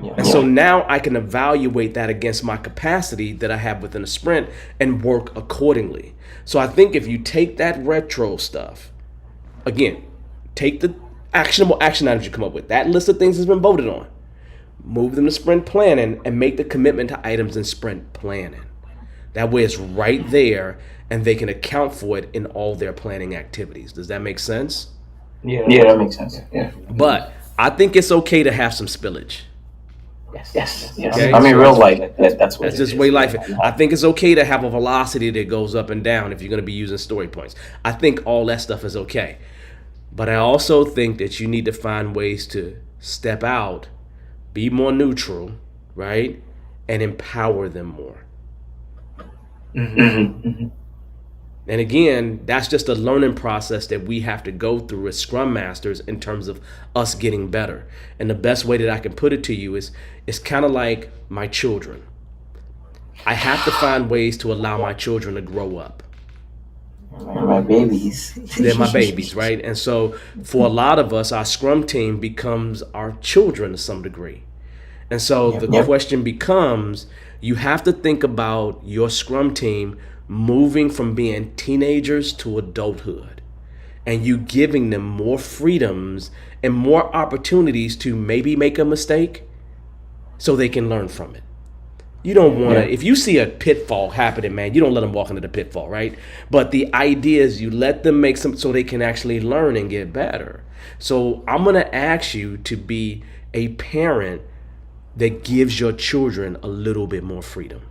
Yeah. And so now I can evaluate that against my capacity that I have within a sprint and work accordingly. So I think if you take that retro stuff, again, take the actionable action items you come up with, that list of things has been voted on, move them to sprint planning and make the commitment to items in sprint planning. That way it's right there and they can account for it in all their planning activities. Does that make sense? Yeah, that makes sense. Yeah. But I think it's okay to have some spillage. Yes. Okay? I mean, real life, that's what that's just way life. I think it's okay to have a velocity that goes up and down if you're going to be using story points. I think all that stuff is okay. But I also think that you need to find ways to step out, be more neutral, right? And empower them more. Mm-hmm. And again, that's just a learning process that we have to go through as Scrum Masters in terms of us getting better. And the best way that I can put it to you is it's kind of like my children. I have to find ways to allow my children to grow up. They're my babies. They're my babies, right? And so for a lot of us, our Scrum team becomes our children to some degree. And so the question becomes, you have to think about your Scrum team moving from being teenagers to adulthood, and you giving them more freedoms and more opportunities to maybe make a mistake so they can learn from it. You don't want to, if you see a pitfall happening, man, you don't let them walk into the pitfall, right? But the idea is you let them make some so they can actually learn and get better. So I'm going to ask you to be a parent that gives your children a little bit more freedom.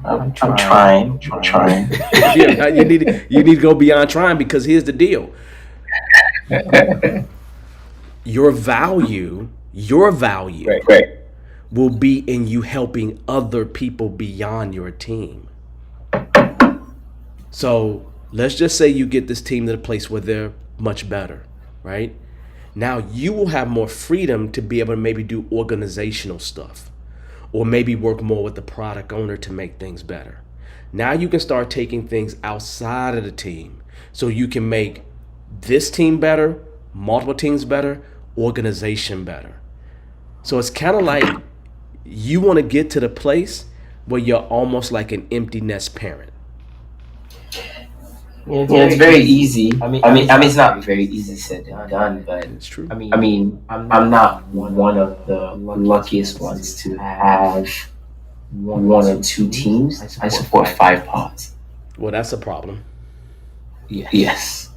I'm trying. Yeah, you need to go beyond trying, because here's the deal. Your value Right. will be in you helping other people beyond your team. So let's just say you get this team to the place where they're much better, right? Now you will have more freedom to be able to maybe do organizational stuff, or maybe work more with the product owner to make things better. Now you can start taking things outside of the team so you can make this team better, multiple teams better, organization better. So it's kind of like you want to get to the place where you're almost like an empty nest parent. It's very easy. I mean, it's not very easy said and done, but It's true. I mean, I'm not one of the luckiest ones to have one or two teams. I support 5 pods. Well, that's a problem. Yes,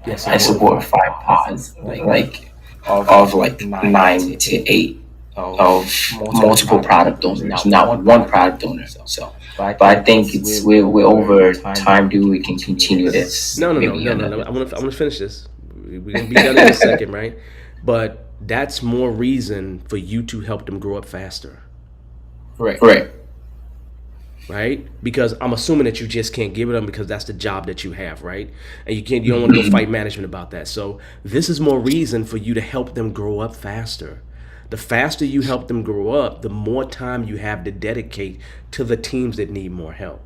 I support 5 pods, like of like 9 to 8 of multiple product owners, not one product owner. So, but I think it's we're over time. We can continue this? No. I want to finish this. We're gonna be done in a second, right? But that's more reason for you to help them grow up faster. Right? Because I'm assuming that you just can't give it them because that's the job that you have, right? And you don't want to go fight management about that. So this is more reason for you to help them grow up faster. The faster you help them grow up, the more time you have to dedicate to the teams that need more help.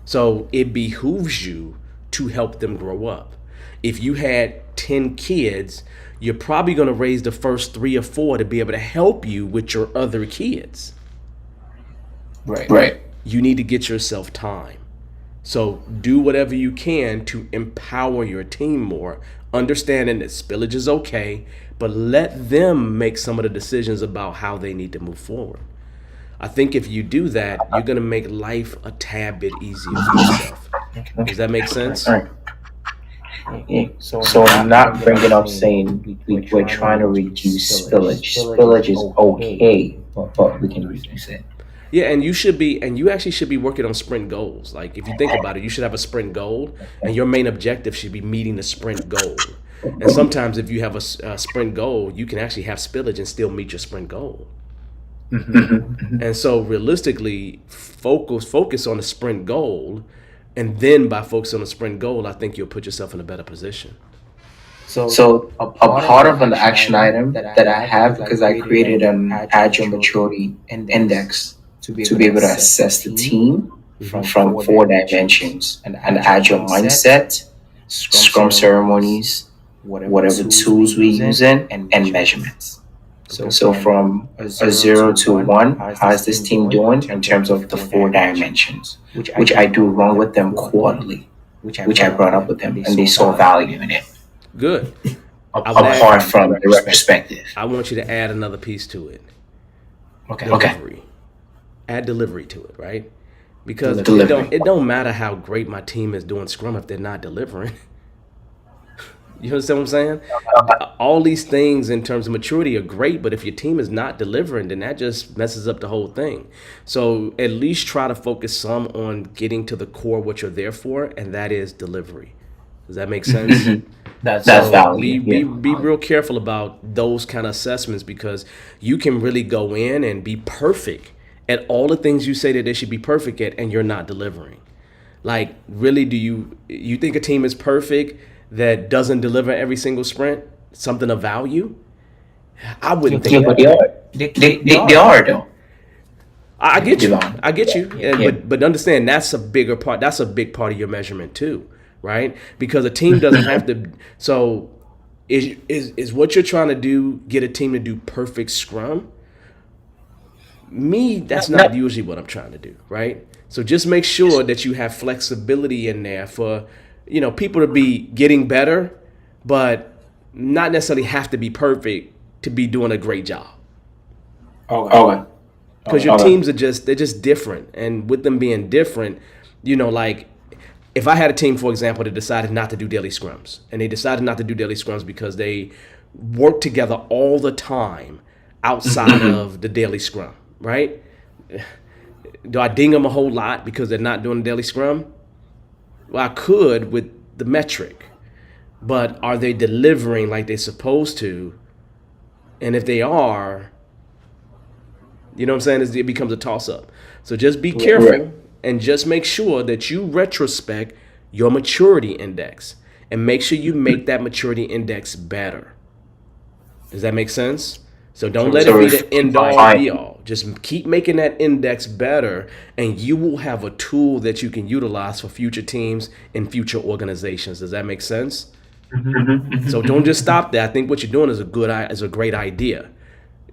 So it behooves you to help them grow up. If you had 10 kids, you're probably going to raise the first 3 or 4 to be able to help you with your other kids. Right. You need to get yourself time. So do whatever you can to empower your team more, understanding that spillage is okay, but let them make some of the decisions about how they need to move forward. I think if you do that, you're going to make life a tad bit easier for yourself. Does that make sense? All right. Yeah. So I'm not bringing up saying we're trying to reduce spillage. Spillage is okay, but we can reduce it. Yeah, and you actually should be working on sprint goals. Like if you think about it, you should have a sprint goal, and your main objective should be meeting the sprint goal. And sometimes if you have a sprint goal, you can actually have spillage and still meet your sprint goal. And so realistically, focus on the sprint goal, and then by focusing on the sprint goal, I think you'll put yourself in a better position. So a part of an action item that I have, because I created an Agile maturity index to be able to assess the team from 4 dimensions: an Agile mindset, Scrum ceremonies, whatever tools we use in, and measurements. So from a 0 to 1, how's this team doing in terms of the 4 dimensions, which I do along with them quarterly, which I brought up with them, and they saw value in it. Good. Apart from the retrospective. I want you to add another piece to it. Okay. Delivery. Add delivery to it, right? Because it don't matter how great my team is doing Scrum if they're not delivering. You understand what I'm saying? All these things in terms of maturity are great, but if your team is not delivering, then that just messes up the whole thing. So at least try to focus some on getting to the core of what you're there for, and that is delivery. Does that make sense? That's value. Be real careful about those kind of assessments, because you can really go in and be perfect at all the things you say that they should be perfect at, and you're not delivering. Like, really, do you think a team is perfect that doesn't deliver every single sprint something of value? I wouldn't think But they are. They are though. I get you. Yeah. But understand that's a bigger part. That's a big part of your measurement too, right? Because a team doesn't have to. So is what you're trying to do get a team to do perfect Scrum? That's not usually what I'm trying to do, right? So just make sure that you have flexibility in there for people to be getting better, but not necessarily have to be perfect to be doing a great job. Okay. Because your teams they're just different. And with them being different, like if I had a team, for example, that decided not to do daily scrums, and they decided not to do daily scrums because they work together all the time outside of the daily scrum, right? Do I ding them a whole lot because they're not doing the daily scrum? Well, I could with the metric, but are they delivering like they're supposed to? And if they are, you know what I'm saying, it becomes a toss-up. So just be careful and just make sure that you retrospect your maturity index and make sure you make that maturity index better. Does that make sense? So don't let it be the end all be all. Just keep making that index better, and you will have a tool that you can utilize for future teams and future organizations. Does that make sense? So don't just stop there. I think what you're doing is a great idea.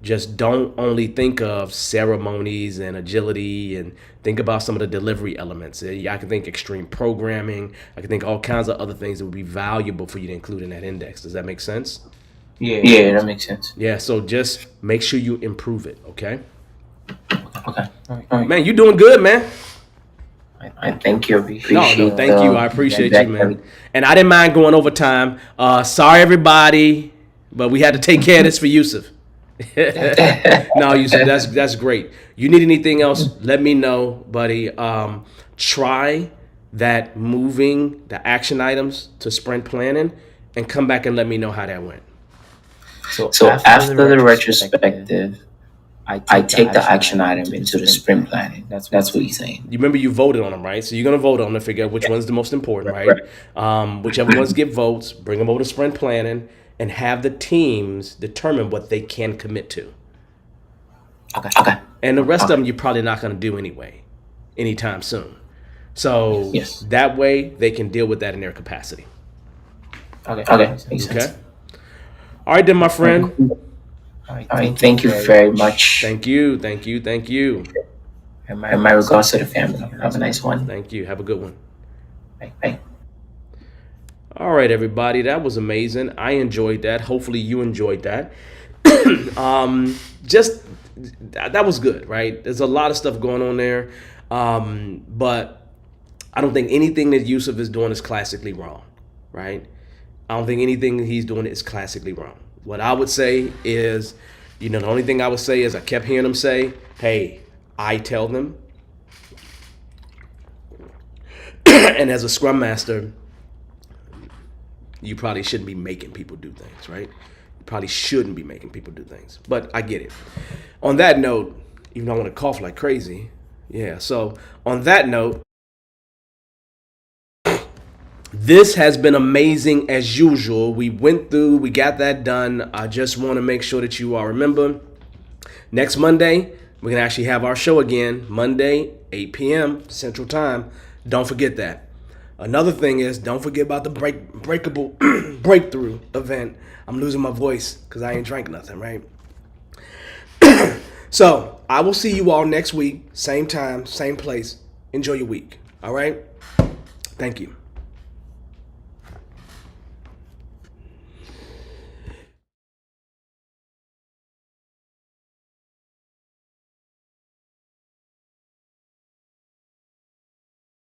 Just don't only think of ceremonies and agility, and think about some of the delivery elements. I can think extreme programming. I can think all kinds of other things that would be valuable for you to include in that index. Does that make sense? Yeah, that makes sense. Yeah, so just make sure you improve it, okay? Okay. All right. Man, you doing good, man. I thank you. Thank you. I appreciate you, man. And I didn't mind going over time. Sorry, everybody, but we had to take care of this for Yusuf. No, Yusuf, that's great. You need anything else, let me know, buddy. Try that moving the action items to sprint planning and come back and let me know how that went. So after the retrospective, I take the action item into the sprint planning. That's what he's saying. You remember you voted on them, right? So you're going to vote on them to figure out which one's the most important, right? Whichever ones get votes, bring them over to sprint planning and have the teams determine what they can commit to. Okay. And the rest of them you're probably not going to do anyway, anytime soon. So that way they can deal with that in their capacity. Okay, makes sense. Okay. All right, then, my friend. All right, thank you very much. Thank you. Thank you. Thank you. And my regards to the family. Have a nice one. Thank you. Have a good one. Bye. All right, everybody. That was amazing. I enjoyed that. Hopefully, you enjoyed that. Just that was good, right? There's a lot of stuff going on there, but I don't think anything that Yusuf is doing is classically wrong, right? I don't think anything he's doing is classically wrong. What I would say is, the only thing I would say is I kept hearing him say, "Hey, I tell them," and as a Scrum Master, you probably shouldn't be making people do things, right? You probably shouldn't be making people do things. But I get it. On that note, even though I want to cough like crazy, yeah. So on that note, this has been amazing as usual. We got that done. I just want to make sure that you all remember next Monday, we're going to actually have our show again. Monday, 8 p.m. Central Time. Don't forget that. Another thing is, don't forget about the breakable breakthrough event. I'm losing my voice because I ain't drank nothing, right? So I will see you all next week. Same time, same place. Enjoy your week. All right? Thank you.